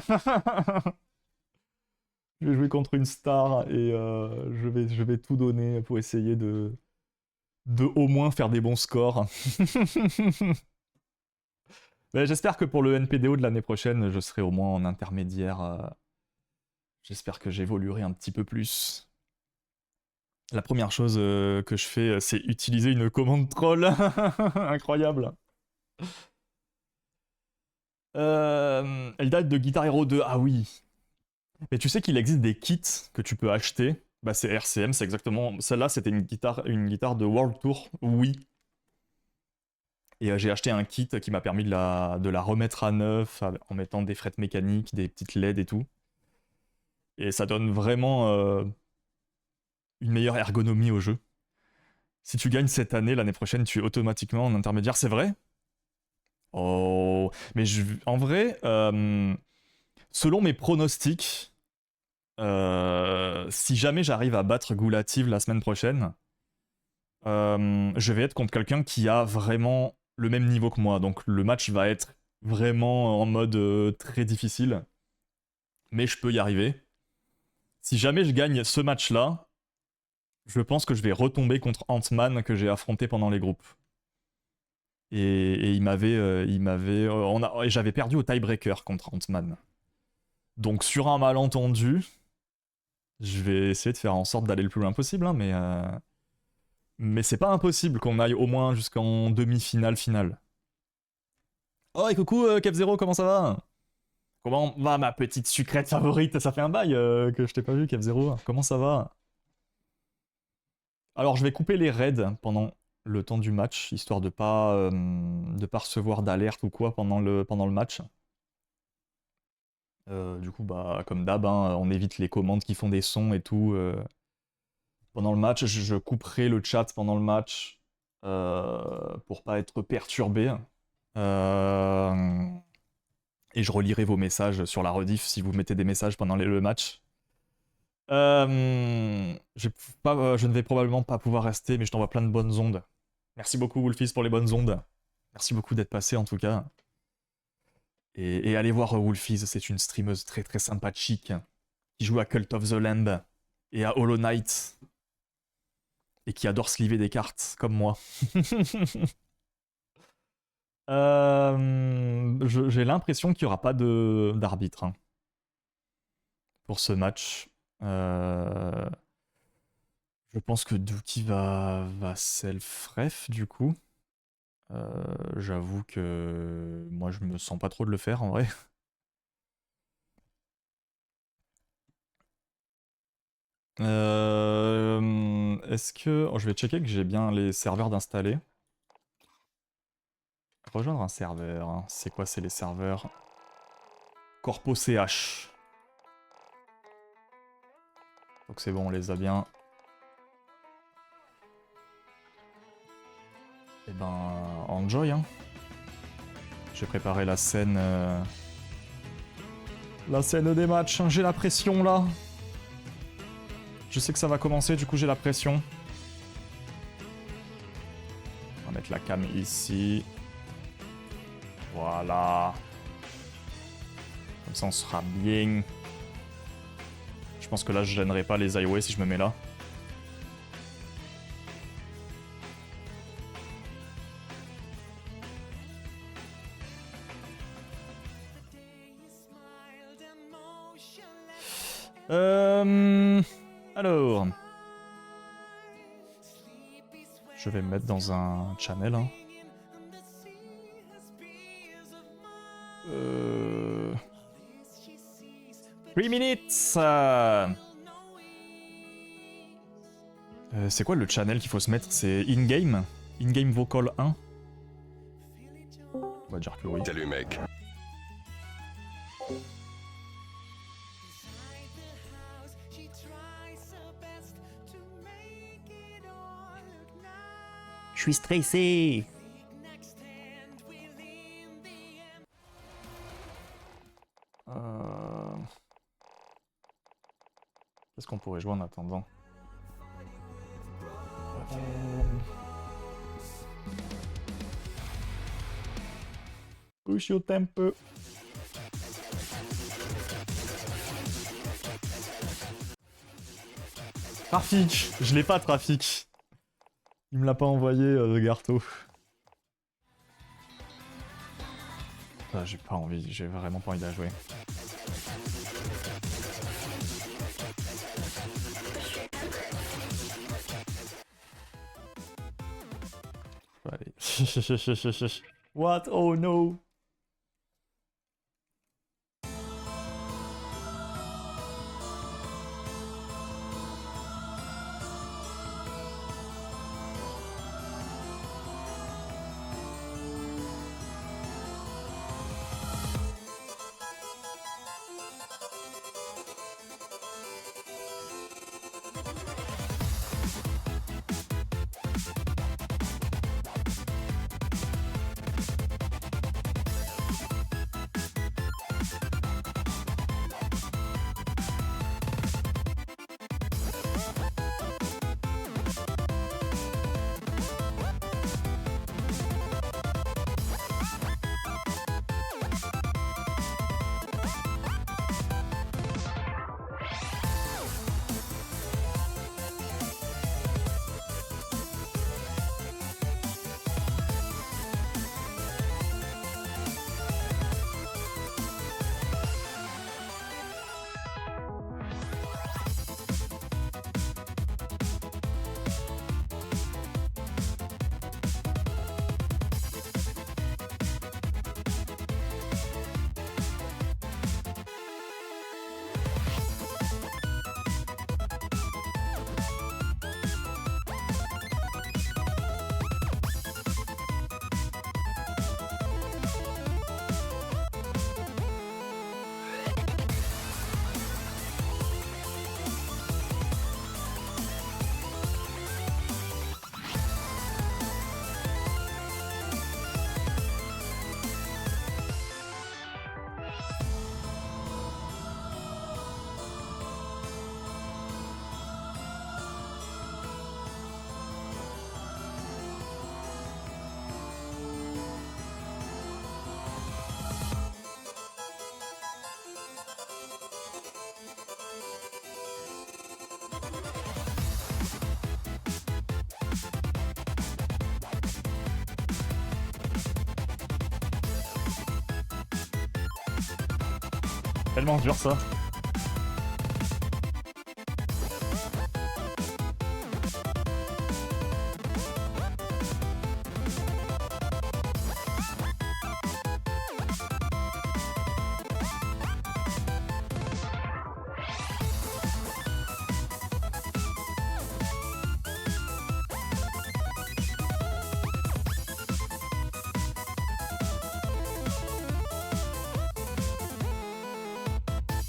Je vais jouer contre une star et je vais tout donner pour essayer de au moins faire des bons scores. Mais j'espère que pour le NPDO de l'année prochaine, je serai au moins en intermédiaire. J'espère que j'évoluerai un petit peu plus. La première chose que je fais, c'est utiliser une commande troll. Incroyable. Elle date de Guitar Hero 2. Ah oui. Mais tu sais qu'il existe des kits que tu peux acheter. Bah c'est RCM, c'est exactement... Celle-là, c'était une guitare de World Tour. Oui. Et j'ai acheté un kit qui m'a permis de la remettre à neuf en mettant des frettes mécaniques, des petites LED et tout. Et ça donne vraiment une meilleure ergonomie au jeu. Si tu gagnes cette année, l'année prochaine, tu es automatiquement en intermédiaire, c'est vrai? Oh, mais en vrai, selon mes pronostics, si jamais j'arrive à battre Goulative la semaine prochaine, je vais être contre quelqu'un qui a vraiment le même niveau que moi. Donc le match va être vraiment en mode très difficile. Mais je peux y arriver. Si jamais je gagne ce match-là, je pense que je vais retomber contre Ant-Man que j'ai affronté pendant les groupes. Et j'avais perdu au tiebreaker contre Ant-Man. Donc sur un malentendu, je vais essayer de faire en sorte d'aller le plus loin possible, hein, mais c'est pas impossible qu'on aille au moins jusqu'en demi-finale finale. Oh, et coucou, Cap0, comment ça va? Comment va ma petite sucrète favorite? Ça fait un bail que je t'ai pas vu, Cap0. Comment ça va? Alors, je vais couper les raids pendant le temps du match, histoire de pas recevoir d'alerte ou quoi pendant le match. Du coup, bah, comme d'hab, hein, on évite les commandes qui font des sons et tout. Pendant le match, je couperai le chat pendant le match pour pas être perturbé. Euh, Et je relirai vos messages sur la rediff si vous mettez des messages pendant le match. Je ne vais probablement pas pouvoir rester, mais je t'envoie plein de bonnes ondes. Merci beaucoup, Wolfis, pour les bonnes ondes. Merci beaucoup d'être passé, en tout cas. Et allez voir Wolfis, c'est une streameuse très très sympathique qui joue à Cult of the Lamb et à Hollow Knight et qui adore sliver des cartes, comme moi. J'ai l'impression qu'il n'y aura pas d'arbitre hein, pour ce match. Je pense que Dookie va self-ref du coup. J'avoue que moi je me sens pas trop de le faire en vrai. Est-ce que... Oh, je vais checker que j'ai bien les serveurs d'installer. Rejoindre un serveur. Hein. C'est quoi, c'est les serveurs? Corpo CH. Donc c'est bon, on les a bien. Et ben, enjoy, hein. J'ai préparé la scène... La scène des matchs. J'ai la pression, là. Je sais que ça va commencer, du coup j'ai la pression. On va mettre la cam ici. Voilà. Comme ça on sera bien. Je pense que là je gênerai pas les highways si je me mets là. Alors... Je vais me mettre dans un channel. Hein. 3 minutes c'est quoi le channel qu'il faut se mettre? C'est in-game? In-game vocal 1? On va dire que oui. Salut mec. Je suis stressé. Qu'est-ce qu'on pourrait jouer en attendant? Push your tempo. Trafic. Je l'ai pas, Trafic. Il me l'a pas envoyé, Garto. Ah, j'ai pas envie, j'ai vraiment pas envie de la jouer. Allez. What? Oh no! Tellement dur ça.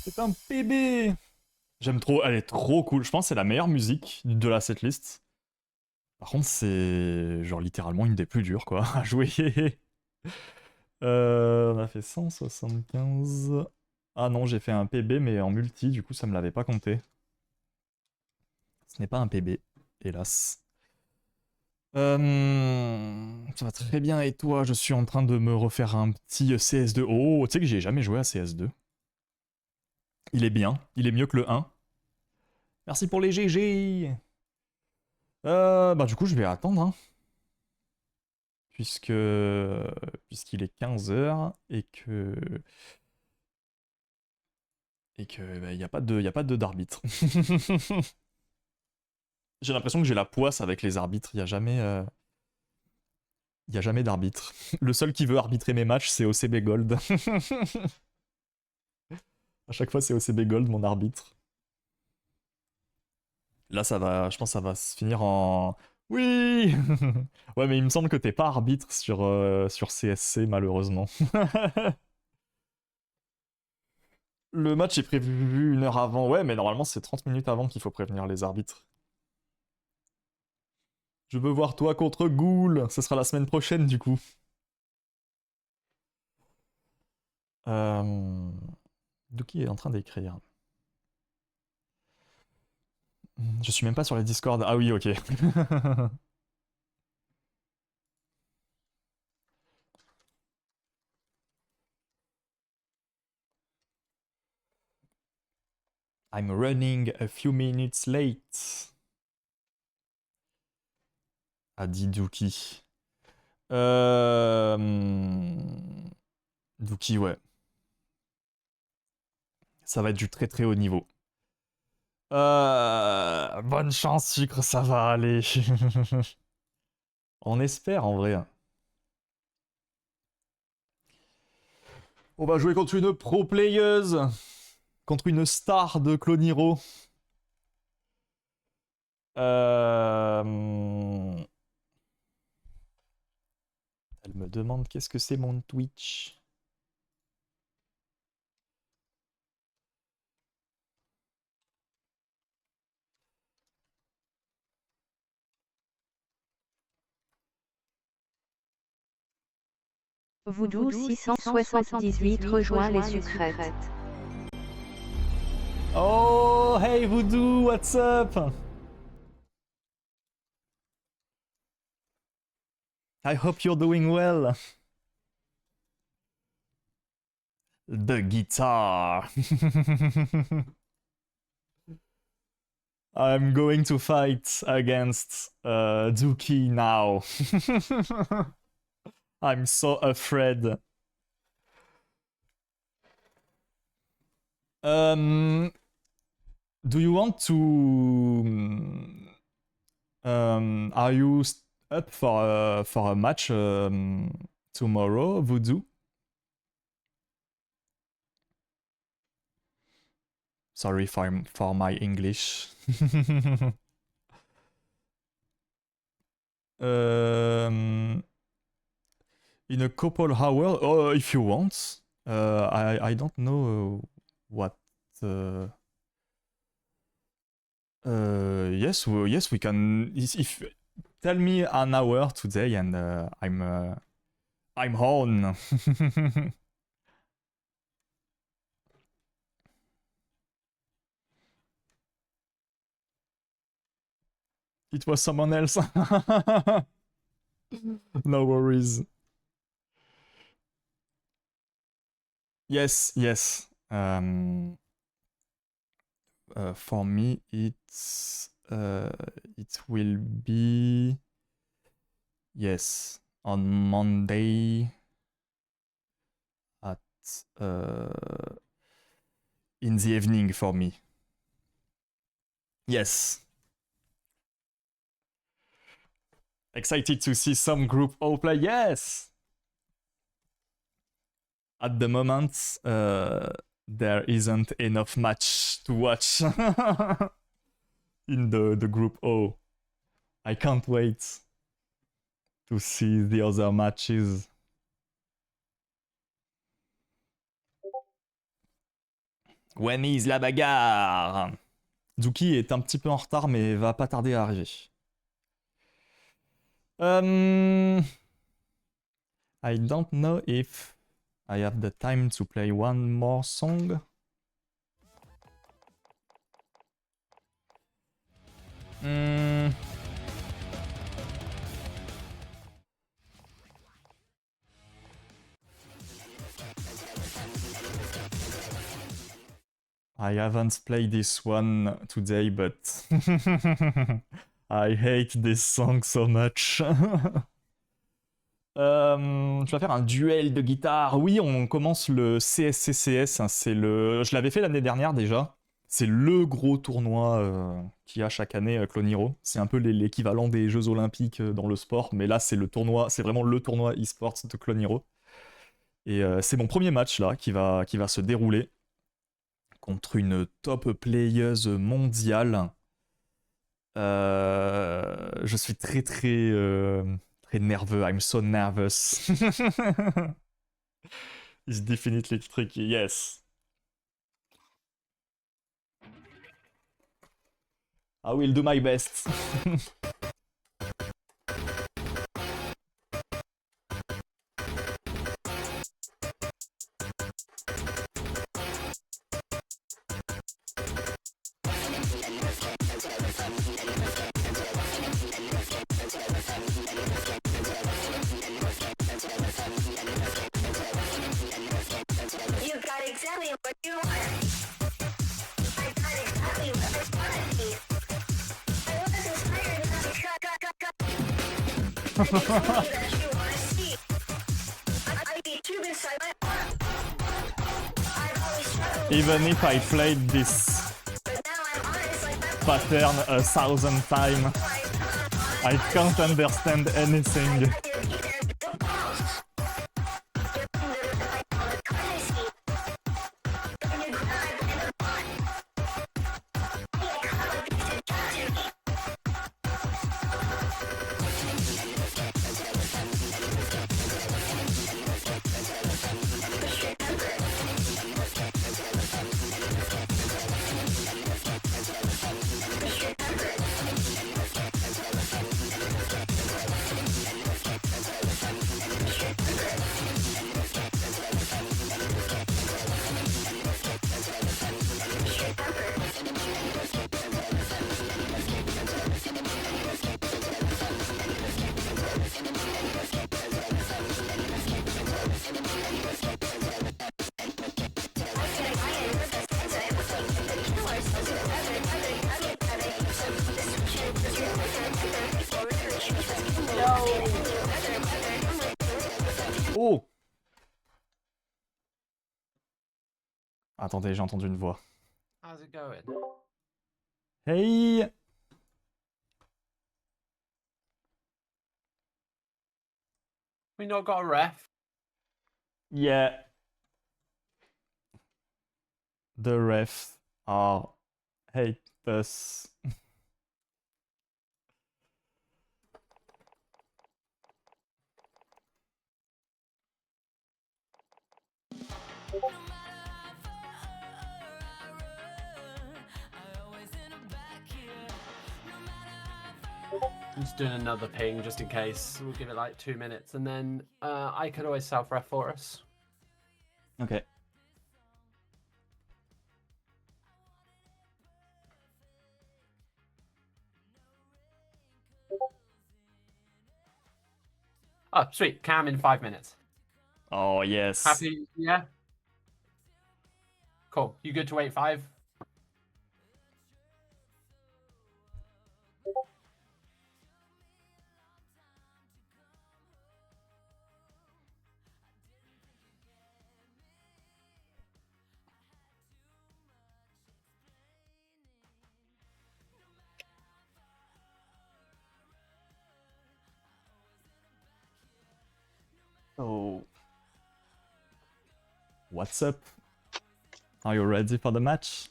C'est un PB. J'aime trop, elle est trop cool. Je pense que c'est la meilleure musique de la setlist. Par contre, c'est genre littéralement une des plus dures quoi à jouer. On a fait 175. Ah non, j'ai fait un PB mais en multi, du coup ça me l'avait pas compté. Ce n'est pas un PB, hélas. Ça va très bien et toi, je suis en train de me refaire un petit CS2. Oh, tu sais que j'ai jamais joué à CS2. Il est bien, il est mieux que le 1. Merci pour les GG. Bah du coup je vais attendre hein, puisque puisqu'il est 15 h et que bah, y a pas de d'arbitre. J'ai l'impression que j'ai la poisse avec les arbitres, il y a jamais d'arbitre. Le seul qui veut arbitrer mes matchs, c'est OCB Gold. À chaque fois c'est OCB Gold mon arbitre. Là ça va, je pense que ça va se finir en oui. Ouais mais il me semble que t'es pas arbitre sur CSC malheureusement. Le match est prévu 1 heure avant. Ouais, mais normalement, c'est 30 minutes avant qu'il faut prévenir les arbitres. Je veux voir toi contre Ghoul. Ce sera la semaine prochaine, du coup. Euh... Dookie est en train d'écrire. Je suis même pas sur les Discord. Ah oui, ok. I'm running a few minutes late. A dit Dookie. Dookie, ouais. Ça va être du très très haut niveau. Bonne chance, sucre, ça va aller. On espère en vrai. On va jouer contre une pro playeuse. Contre une star de Cloniro. Elle me demande qu'est-ce que c'est mon Twitch. Voodoo 678 rejoint les sucrètes. Oh, hey Voodoo, what's up? I hope you're doing well. The guitar. I'm going to fight against Dookie now. I'm so afraid. Do you want to? Are you up for a match tomorrow, Voodoo? Sorry for my English. In a couple hours, if you want. I don't know what. Yes, we can. If tell me an hour today, and I'm on. It was someone else. No worries. Yes. For me, it will be yes on Monday at in the evening for me. Yes. Excited to see some Group O play. Yes. At the moment, there isn't enough match to watch in the Group O. I can't wait to see the other matches. When is la bagarre? Zuki est un petit peu en retard, mais va pas tarder à arriver. I don't know if I have the time to play one more song. I haven't played this one today, but I hate this song so much. Je vais faire un duel de guitare. Oui, on commence le CSCCS. Hein, je l'avais fait l'année dernière déjà. C'est le gros tournoi qu'il y a chaque année, Clone Hero. C'est un peu l'équivalent des Jeux Olympiques dans le sport, mais là c'est le tournoi, c'est vraiment le tournoi e-sports de Clone Hero. Et c'est mon premier match là qui va se dérouler contre une top playeuse mondiale. Je suis très nerveux. I'm so nervous. It's definitely tricky, yes. I will do my best. Even if I played this pattern 1,000 times, I can't understand anything. Oh! Attendez, j'ai entendu une voix. How's it going? Hey! We not got a ref. Yeah. The refs hate us. I'm just doing another ping just in case. We'll give it like 2 minutes, and then I could always self-ref for us. Okay. Oh, sweet. Cam in 5 minutes. Oh, yes. Happy? Yeah? Cool. You good to wait 5? So, what's up? Are you ready for the match?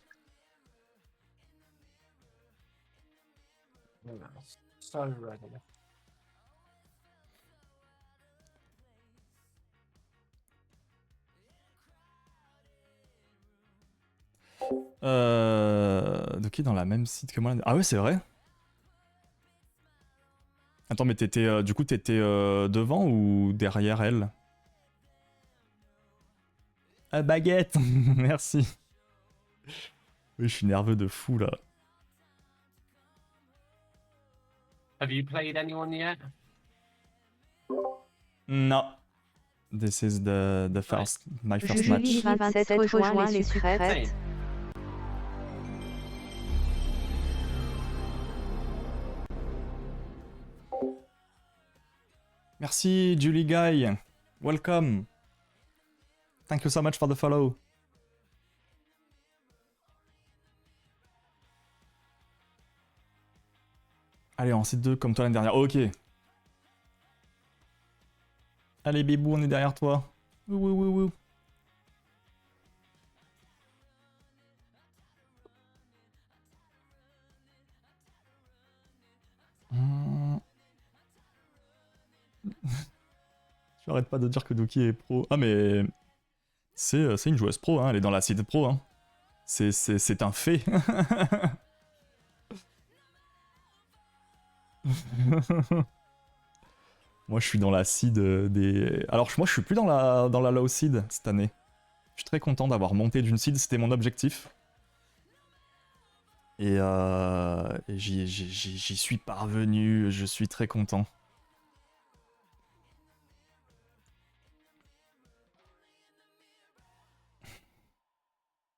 So ready. Doki dans la même site que moi. Ah ouais, c'est vrai. Attends, mais t'étais, du coup, t'étais devant ou derrière elle? Ah, baguette. Merci. Oui, je suis nerveux de fou là. Have you played anyone yet? Non. This is the first, my first Julie match. 27 rejoint les sucrètes. Same. Merci, Julie Guy. Welcome. Thank you so much for the follow. Allez, en site 2 comme toi l'année dernière. Ok. Allez, Bibou, on est derrière toi. Wouh, wouh, wouh, wouh. Tu arrêtes pas de dire que Doki est pro. Ah, mais c'est une joueuse pro, hein. Elle est dans la site pro. Hein. C'est un fait. Moi, je suis dans la seed des... Alors, moi, je suis plus dans la low seed cette année. Je suis très content d'avoir monté d'une seed, c'était mon objectif. Et j'y suis parvenu, je suis très content.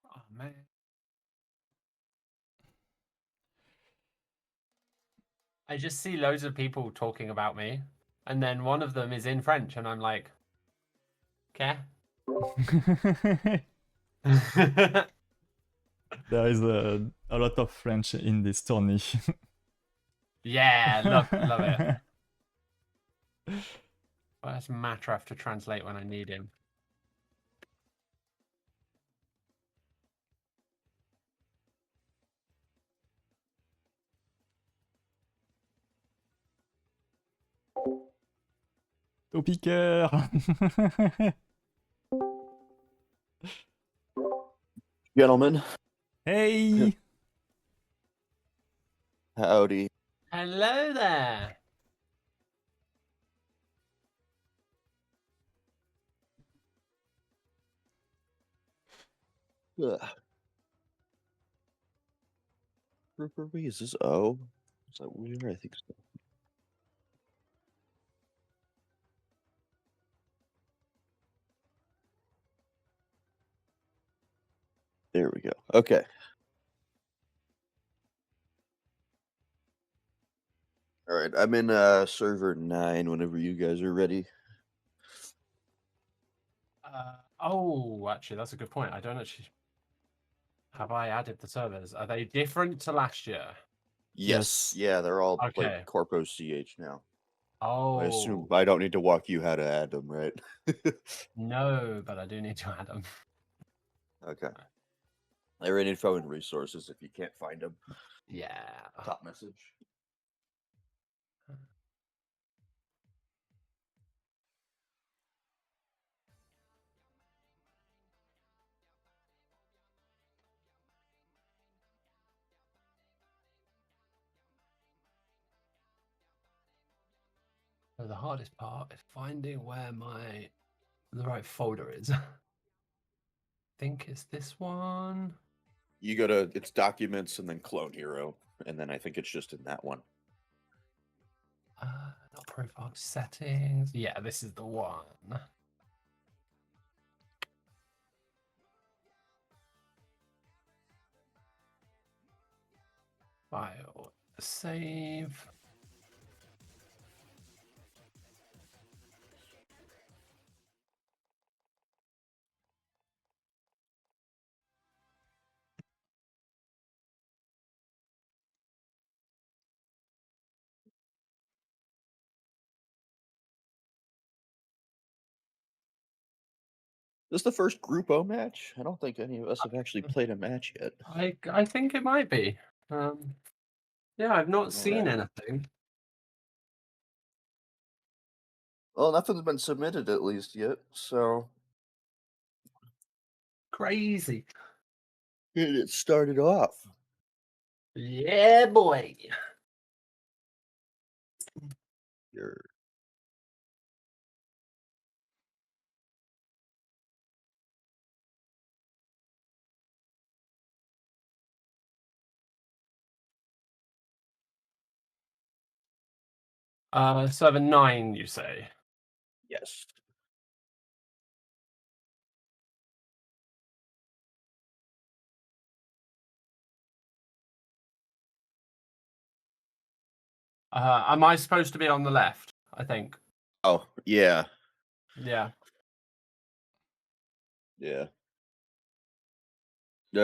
Oh man. I just see loads of people talking about me, and then one of them is in French, and I'm like, okay. There is a lot of French in this tourney. Yeah, love it. Where's Matraf to translate when I need him? Au piqueur. Gentlemen, Hey. howdy. Hello there. Ugh. Where is this? O? Is that weird? I think so. There we go. Okay. All right. I'm in server 9 whenever you guys are ready. Oh, actually, that's a good point. I don't actually... Have I added the servers? Are they different to last year? Yes. Yeah, they're all Okay. like Corpo CH now. Oh. I assume I don't need to walk you how to add them, right? No, but I do need to add them. Okay. They're in info and resources if you can't find them. Yeah. Top message. So the hardest part is finding where the right folder is. I think it's this one. You go to it's documents and then clone hero, and then I think it's just in that one. Not profile settings. Yeah, this is the one. File save. This is the first Group O match? I don't think any of us have actually played a match yet. I think it might be. Yeah, I've not seen Alright. anything. Well, nothing's been submitted at least yet, so Crazy. get it started off. Yeah, boy. Your Server 9, you say? yes. Am I supposed to be on the left? I think. Oh, yeah. Yeah. Yeah.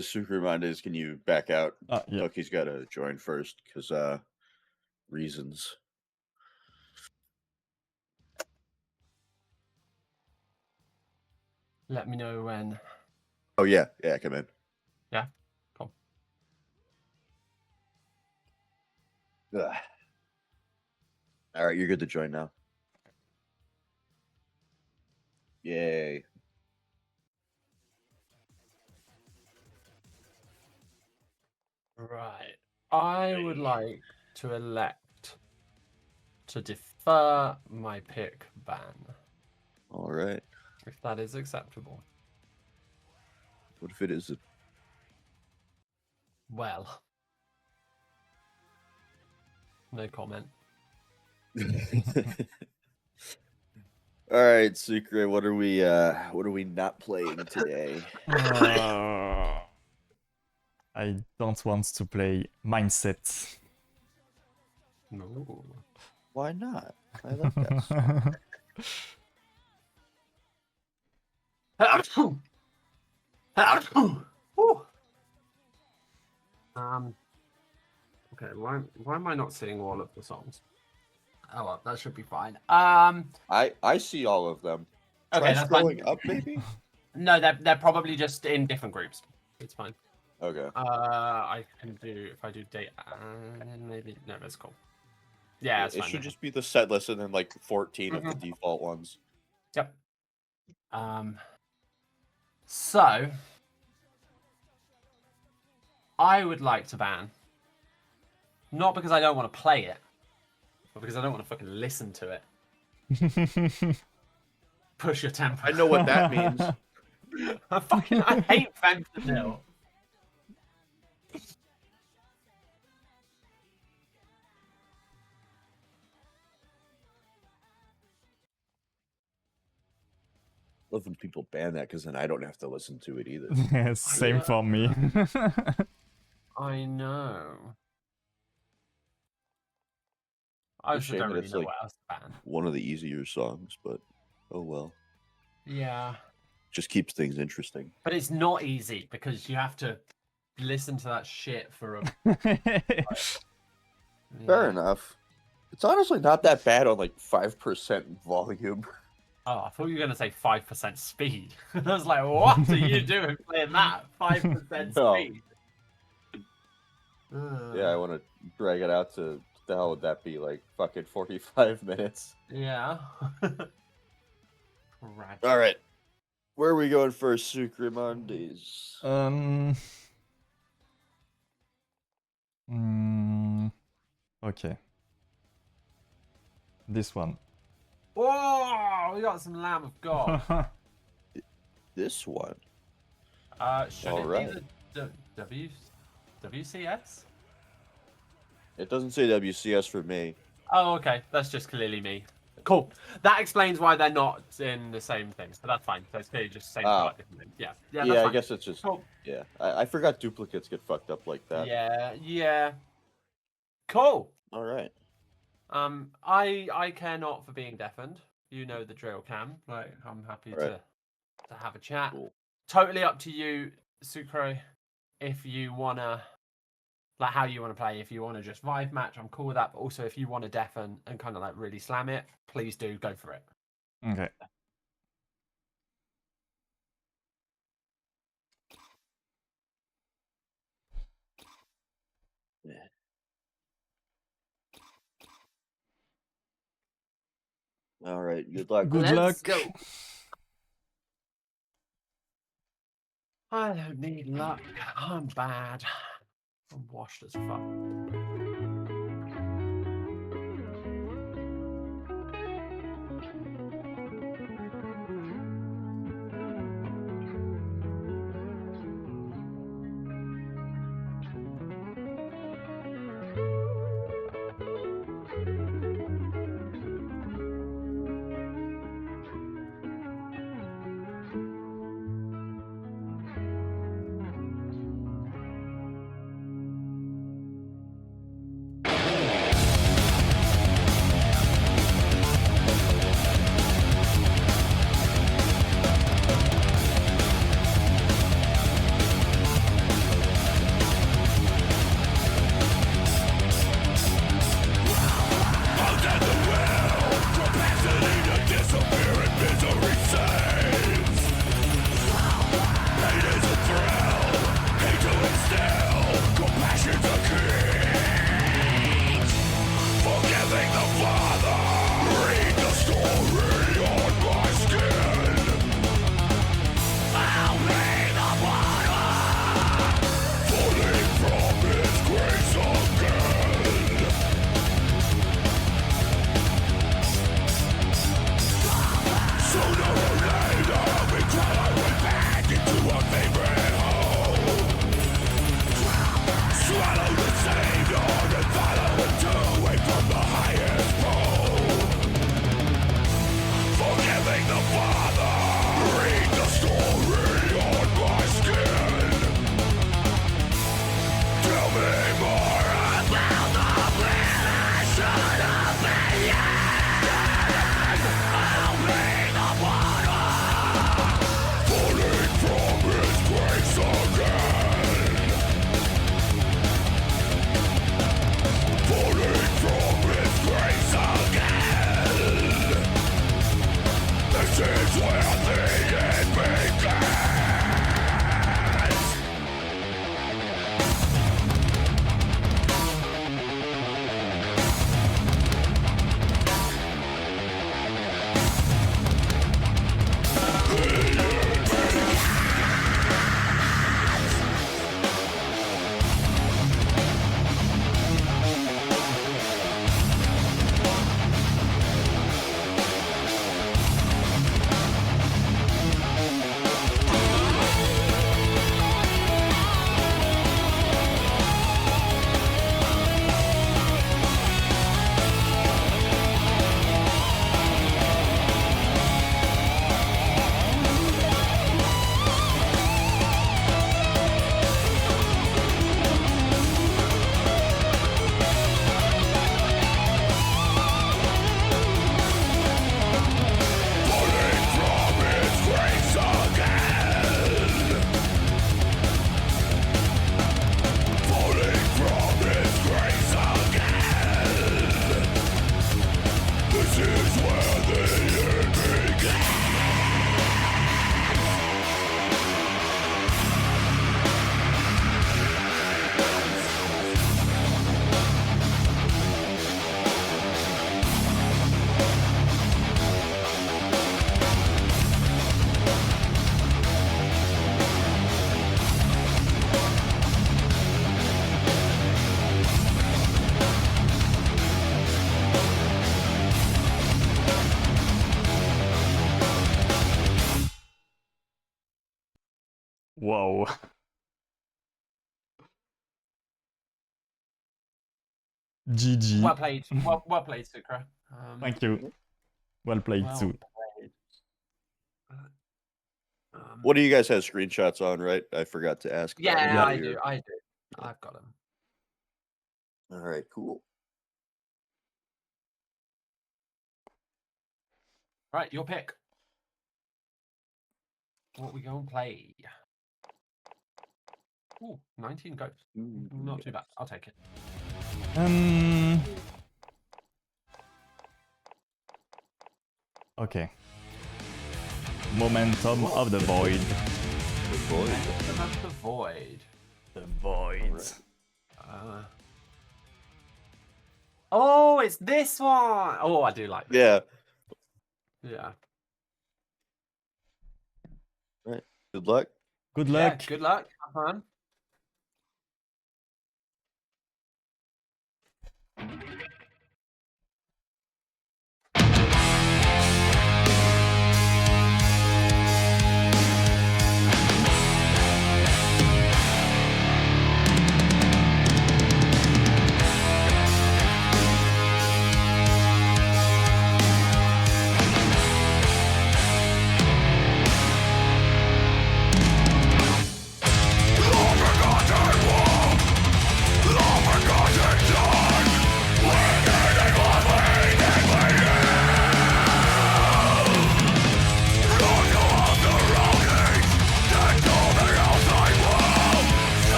Super reminders, can you back out? Yeah. Toki's gotta join first, because reasons. Let me know when. Oh yeah, come in. Yeah, cool. Ugh. Alright, you're good to join now. Yay. Right. I would like to elect to defer my pick ban, Alright. if that is acceptable. What if it isn't? Well. No comment. Alright, Secret, what are we not playing today? I don't want to play Mindset. No. Why not? I like that. Okay, why am I not seeing all of the songs? Oh well, that should be fine. I see all of them. Okay, Try that's fine. scrolling up, maybe? No, they're probably just in different groups. It's fine. Okay. I can do if I do date. Maybe no, that's cool. Yeah, it's it fine. should just be the set list and then like 14 of the default ones. Yep. So I would like to ban, not because I don't want to play it, but because I don't want to fucking listen to it. Push your tempo. I know what that means. I hate fentanyl. Love when people ban that because then I don't have to listen to it either. Same for me. I know. I It's a also don't shame that really it's, know like, what else to ban. One of the easier songs, but oh well. Yeah. Just keeps things interesting. But it's not easy because you have to listen to that shit for a. Fair enough. It's honestly not that bad on like 5% volume. Oh, I thought you were going to say 5% speed. I was like, what are you doing playing that? 5% No. speed. Yeah, I want to drag it out to, the hell would that be, like fucking 45 minutes? Yeah. Alright. Where are we going first, Sucre Mondays? Okay. This one. Oh, we got some Lamb of God. This one? Should Alright. it be the WCS? It doesn't say WCS for me. Oh, okay. That's just clearly me. Cool. That explains why they're not in the same thing. So that's fine. So it's clearly just same product, different thing. Yeah. Yeah, that's I fine. guess it's just... Cool. Yeah. I forgot duplicates get fucked up like that. Yeah. Cool. Alright. I care not for being deafened. You know the drill, Cam. Like, I'm happy to have a chat. Cool. Totally up to you, Sucre. If you wanna, like, how you want to play. If you want to just vibe match, I'm cool with that. But also, if you want to deafen and kind of like really slam it, please do go for it. Okay. All right. Good luck. Good Let's luck. go. I don't need luck. I'm bad. I'm washed as fuck. Wow. GG. Well played. Well played, Sucra. Thank you. Well played Well too. played. What do you guys have screenshots on, right? I forgot to ask. that Yeah, I earlier. do. I do. I've got them. All right, cool. Right, your pick. What we going to play? Ooh, 19 ghosts. Not too bad. I'll take it. Okay. Momentum of the Void. The Void. The Void. Oh, it's this one. Oh, I do like this. Yeah. Yeah. Good luck. Good Yeah, luck. good luck. Have fun.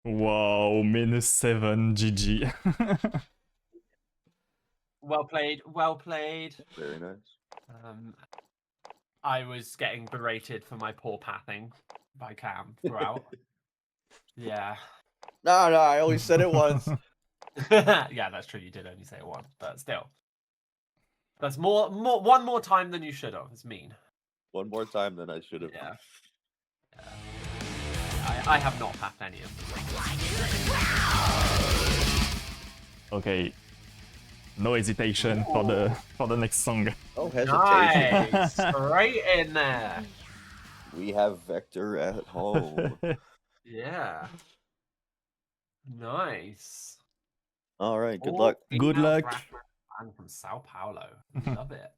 Wow, -7, GG. Well played. Well played. Very nice. I was getting berated for my poor pathing by Cam throughout. Yeah. No, I only said it once. Yeah, that's true. You did only say it once, but still. That's one more time than you should have. It's mean. One more time than I should have. Yeah. I have not pathed any of them. Okay. No hesitation for the next song. Oh, hesitation. Nice. Straight in there. We have Vector at home. Yeah. Nice. All right, good All luck. Good female luck. thrash metal band from Sao Paulo. Love it.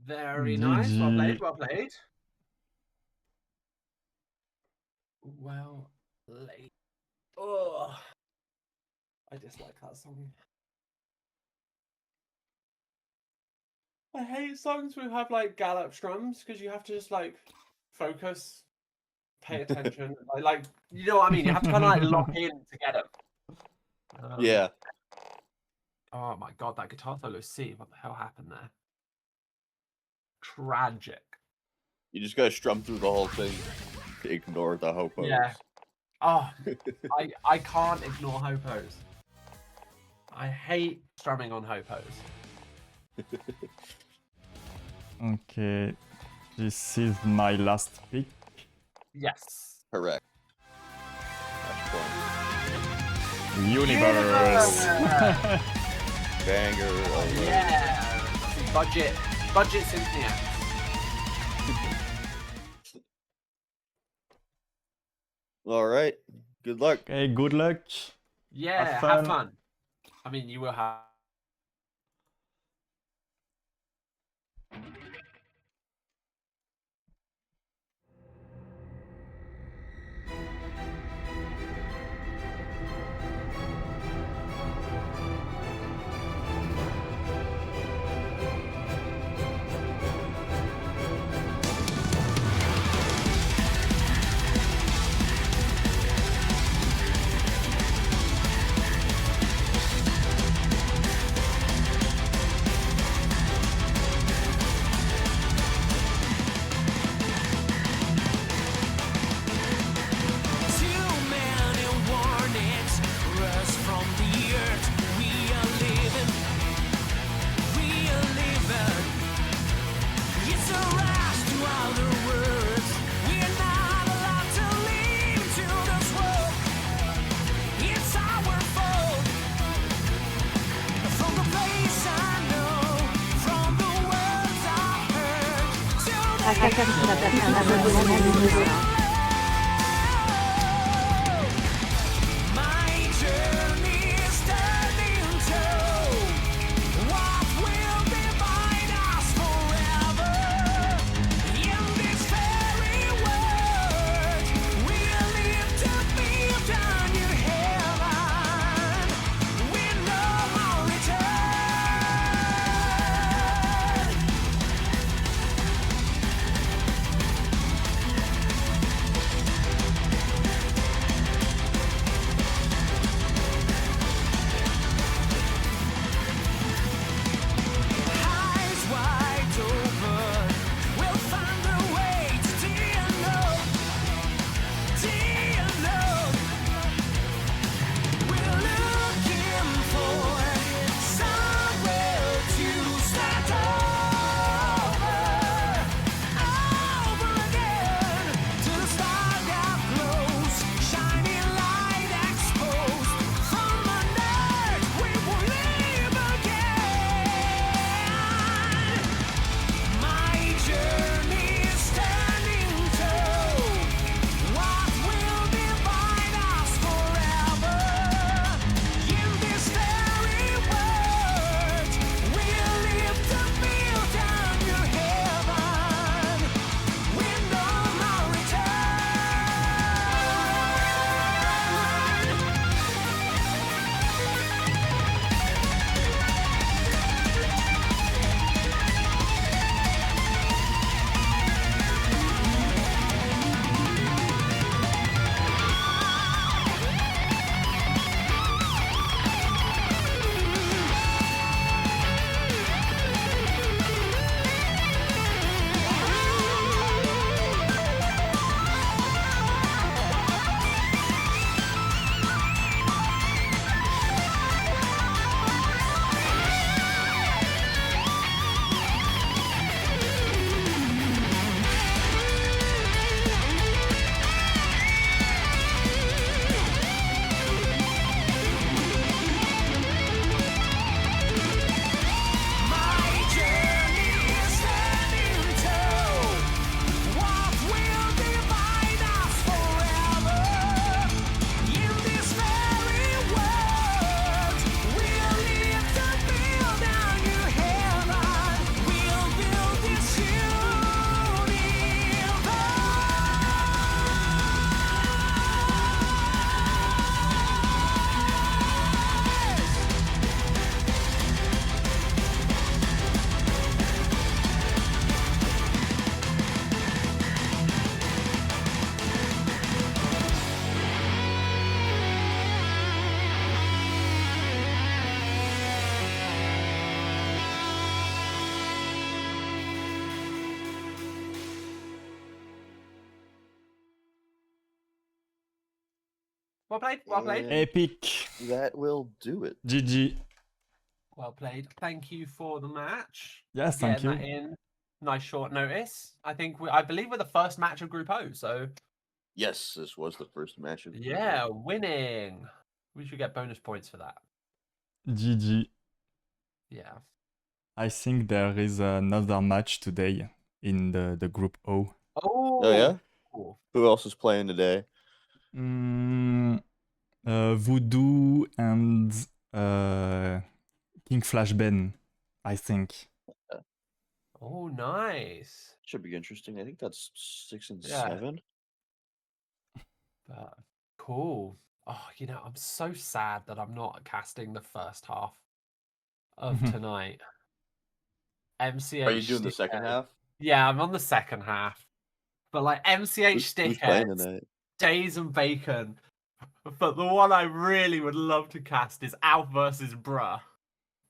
Very nice. Well played. GG. Well played. Well played. Oh, I dislike that song. I hate songs who have like gallop strums because you have to just like focus, pay attention. like you know what I mean? You have to kind of like lock in to get them. Yeah. Oh my god, that guitar solo C. What the hell happened there? Tragic. You just gotta strum through the whole thing to ignore the hopos. Yeah. Oh, I can't ignore hopos. I hate strumming on hopos. Okay, this is my last pick. Yes. Correct. That's fun. Universe. Banger. alert. Yeah. Budget Symphony X. All right. Good luck. Okay, good luck. Yeah, Have have fun. fun. I mean, you will have. Too many warnings rush from the earth. We are living. It's a rush to other worlds. We are not allowed to leave to this world. It's our fault. From the place I know, from the words I heard, to the my journey is turning to what will divide us forever. In this very world, we live to build a new heaven with no more return. Eyes wide open, we'll find a way to the unknown. We're looking for somewhere to start over again, to the star that glows, shining light exposed. From under, we will live again. My journey is turning to what will divide us forever. In this very world, we live to build a new heaven with no more My journey is turning to what will divide us forever. In this very world, we'll live to build a new heaven. We'll build this universe. Well played. Well played. And Epic. that will do it. GG. Well played. Thank you for the match. Yes, thank Getting you. that in. Nice short notice. I believe we're the first match of Group O, so Yes, this was the first match of the Yeah, winning. We should get bonus points for that. GG. Yeah. I think there is another match today in the group O. Oh, yeah? cool. Who else is playing today? Voodoo and King Flash Ben, I think. Oh, nice. Should be interesting. I think that's 6 and Yeah. 7. But cool. Oh, I'm so sad that I'm not casting the first half of tonight. MCH. Are you doing the second Stickhead. half? Yeah, I'm on the second half. But like MCH Who's playing Stickhead, tonight? Days and Bacon. But the one I really would love to cast is Alf versus Bruh.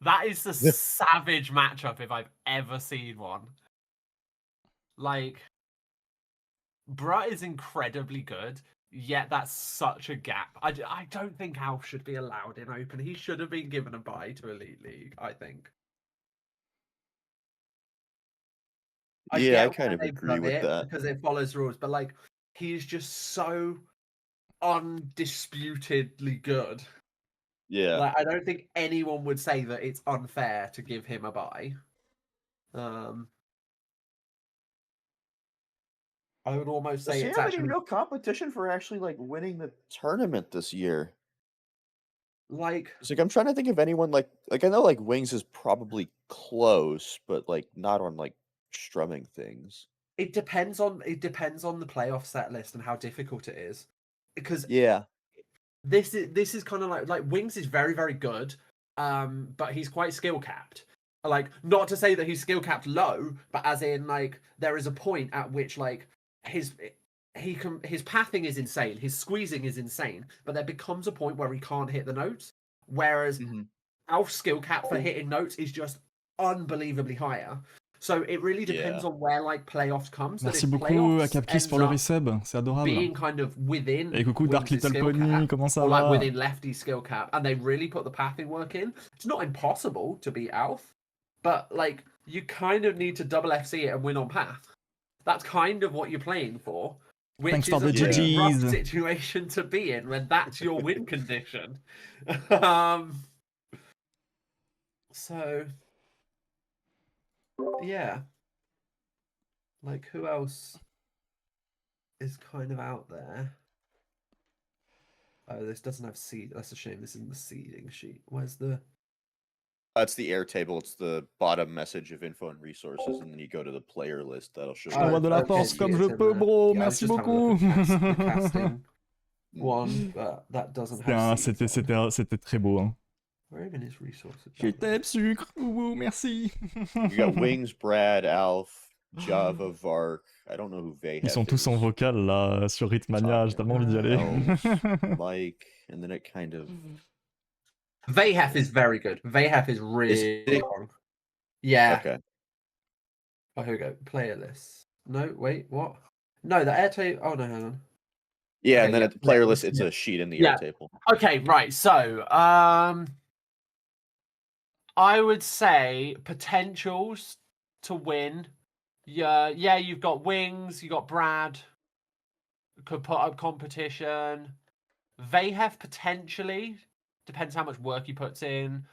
That is a savage matchup if I've ever seen one. Like, Bruh is incredibly good, yet that's such a gap. I don't think Alf should be allowed in Open. He should have been given a bye to Elite League, I think. Yeah, I get kind why of they've agree done with it that. because it follows rules, but like he's just so undisputedly good. Yeah. Like I don't think anyone would say that it's unfair to give him a bye. I would almost Does say he it's have actually any real competition for actually like winning the tournament this year? like It's like I'm trying to think of anyone like I know like Wings is probably close, but like not on like strumming things. it depends on the playoff set list and how difficult it is. Because Yeah. this is kind of like Wings is very, very good, but he's quite skill capped. Like, not to say that he's skill capped low, but as in like there is a point at which like his pathing is insane, his squeezing is insane, but there becomes a point where he can't hit the notes. Whereas Alf's skill cap for hitting notes is just unbelievably higher. So it really depends on where like playoffs comes. Merci beaucoup à Capkiss pour le resub, c'est adorable. Being kind of within. Et coucou Dark Wings' Little skill Pony, cap, comment ça or va? like within Lefty's skill cap, and they really put the pathing work in. It's not impossible to beat Alf, but like you kind of need to double FC it and win on path. That's kind of what you're playing for. Which Thanks is for the a pretty rough GGs. situation to be in when that's your win condition. So yeah. Like who else is kind of out there? Oh, this doesn't have seed. That's a shame. This isn't the seeding sheet. Where's the? That's the Airtable. It's the bottom message of info and resources, and then you go to the player list. That'll show Je t'envoie de la force comme je peux, bro. Merci beaucoup. Casting one, but that doesn't have. C'était très beau. Hein. Where even is resources? Je t'aime sucre. Merci. You got Wings, Brad, Alf, Java, Vark. I don't know who Vayhef Ils sont tous en vocal là sur Rhythmania. J'ai tellement envie d'y aller. Mike, and then it kind of. Vayhef is very good. Vayhef is really strong. Yeah. Okay. Oh, here we go. Player list. No, wait, what? No, the Airtable. Oh no, hang on. Yeah, Okay, and then yeah, at the player yeah, list, it's yeah. a sheet in the Yeah. Airtable. Okay, right. So, I would say potentials to win. Yeah, you've got Wings, you got Brad. Could put up competition. Vayhef potentially. Depends how much work he puts in.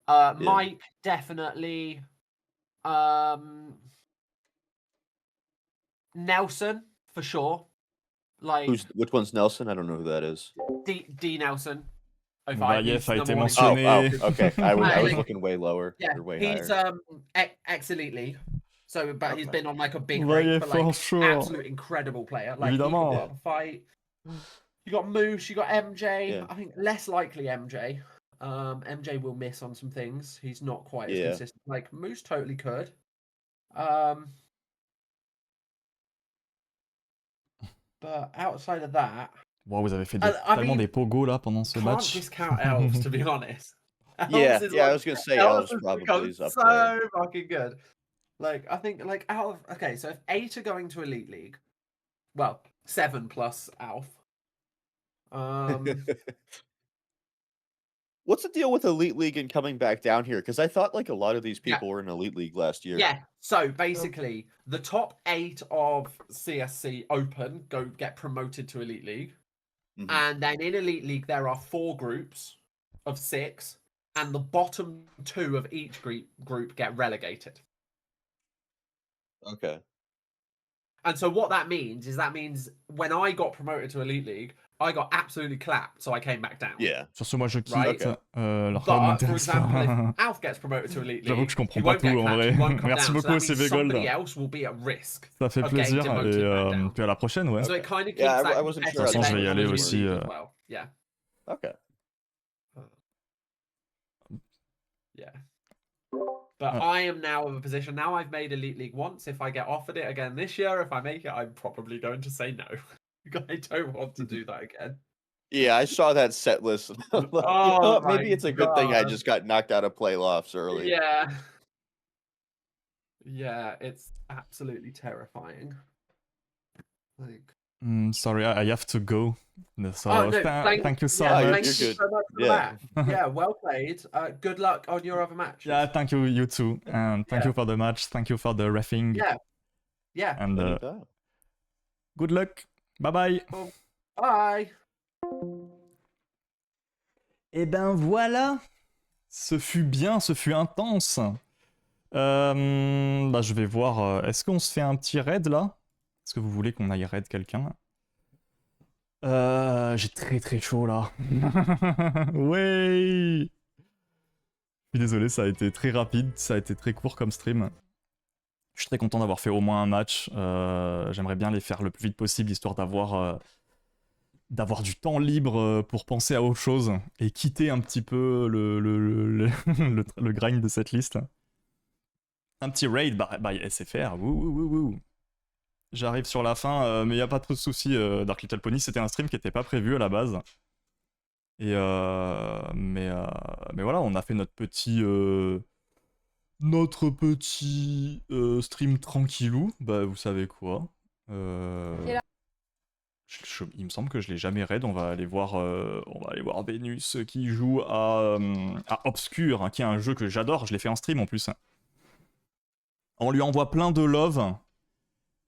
Mike, definitely. Nelson, for sure. Like Which one's Nelson? I don't know who that is. D Nelson. Vayhef a été Oh, mentionné. okay. I was Like, looking way lower. Yeah, Or way he's higher. ex-elite league. So, but he's Okay. been on like a big Vayhef break for like for sure. absolute incredible player. Like he can Évidemment. put up a fight. You got Moose, you got MJ. Yeah. I think less likely MJ. MJ will miss on some things. He's not quite as Yeah. consistent. Like Moose totally could. But outside of that, Wow, vous avez fait I tellement mean, des pogos là pendant ce can't match. discount Elves to be honest. Yeah, Elves is I like- was gonna say Elves Elves has probably become is up so there. fucking good. Like I think like out of okay, so if 8 are going to Elite League, well 7 plus Alf. What's the deal with Elite League and coming back down here? Because I thought like a lot of these Yeah. people were in Elite League last year. Yeah. So basically, the top 8 of CSC Open get promoted to Elite League, Mhm. and then in Elite League there are 4 groups of 6, and the bottom 2 of each group get relegated. Okay. And so what that means is when I got promoted to Elite League, I got absolutely clapped, so I came back down. Yeah. Sur ce, moi je quitte. Right. Leur com But, for m'intéresse example, pas. if Alf gets promoted to Elite League, J'avoue que je comprends he pas won't tout get en clapped, vrai. he won't come Merci down, so beaucoup, that means CV Gold. somebody else will be at risk Ça fait of getting plaisir. demoted Et back down. puis à la prochaine, ouais. So it kind of keeps Yeah, I that wasn't sure. De toute façon, je vais y aller competitive aussi. edge as well. Yeah. Okay. Yeah. But I am now in a position. Now I've made Elite League once. If I get offered it again this year, if I make it, I'm probably going to say no. I don't want to do that again. Yeah, I saw that set list. and I'm like, Oh my maybe it's a good thing I God. just got knocked out of playoffs early. Yeah. Yeah, it's absolutely terrifying. Like. Sorry, I have to go. So Oh, no, thank you so yeah, much. thank You're you good. so much for Yeah. that. Yeah, well played. Good luck on your other matches. Yeah, thank you, you too. And thank Yeah. you for the match. Thank you for the reffing. Yeah. Yeah. And Anytime. good luck. Bye bye. Bye. Et ben voilà. Ce fut bien, ce fut intense. Bah, je vais voir. Est-ce qu'on se fait un petit raid là? Est-ce que vous voulez qu'on aille raid quelqu'un? J'ai très très chaud là. Ouais. Je suis désolé, ça a été très rapide, ça a été très court comme stream. Je suis très content d'avoir fait au moins un match. J'aimerais bien les faire le plus vite possible, histoire d'avoir du temps libre pour penser à autre chose et quitter un petit peu le grind de cette liste. Un petit raid by SFR. Wouh. J'arrive sur la fin, mais il n'y a pas trop de soucis. Dark Little Pony, c'était un stream qui n'était pas prévu à la base. Et mais voilà, on a fait notre petit stream tranquillou. Bah, vous savez quoi. Il me semble que je l'ai jamais raid. On va aller voir Vénus qui joue à Obscure, hein, qui est un jeu que j'adore. Je l'ai fait en stream en plus. On lui envoie plein de love.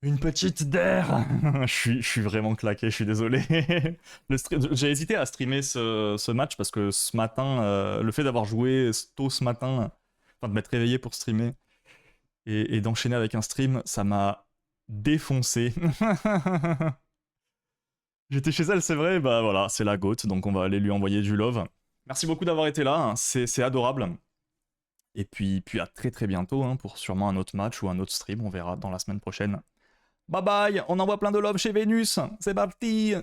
Une petite d'air. Je suis vraiment claqué, je suis désolé. J'ai hésité à streamer ce match parce que ce matin, le fait d'avoir joué tôt ce matin, enfin de m'être réveillé pour streamer et d'enchaîner avec un stream, ça m'a défoncé. J'étais chez elle, c'est vrai, bah voilà, c'est la goat, donc on va aller lui envoyer du love. Merci beaucoup d'avoir été là, hein, c'est adorable. Et puis à très très bientôt hein, pour sûrement un autre match ou un autre stream, on verra dans la semaine prochaine. Bye bye, on envoie plein de love chez Vénus, c'est parti!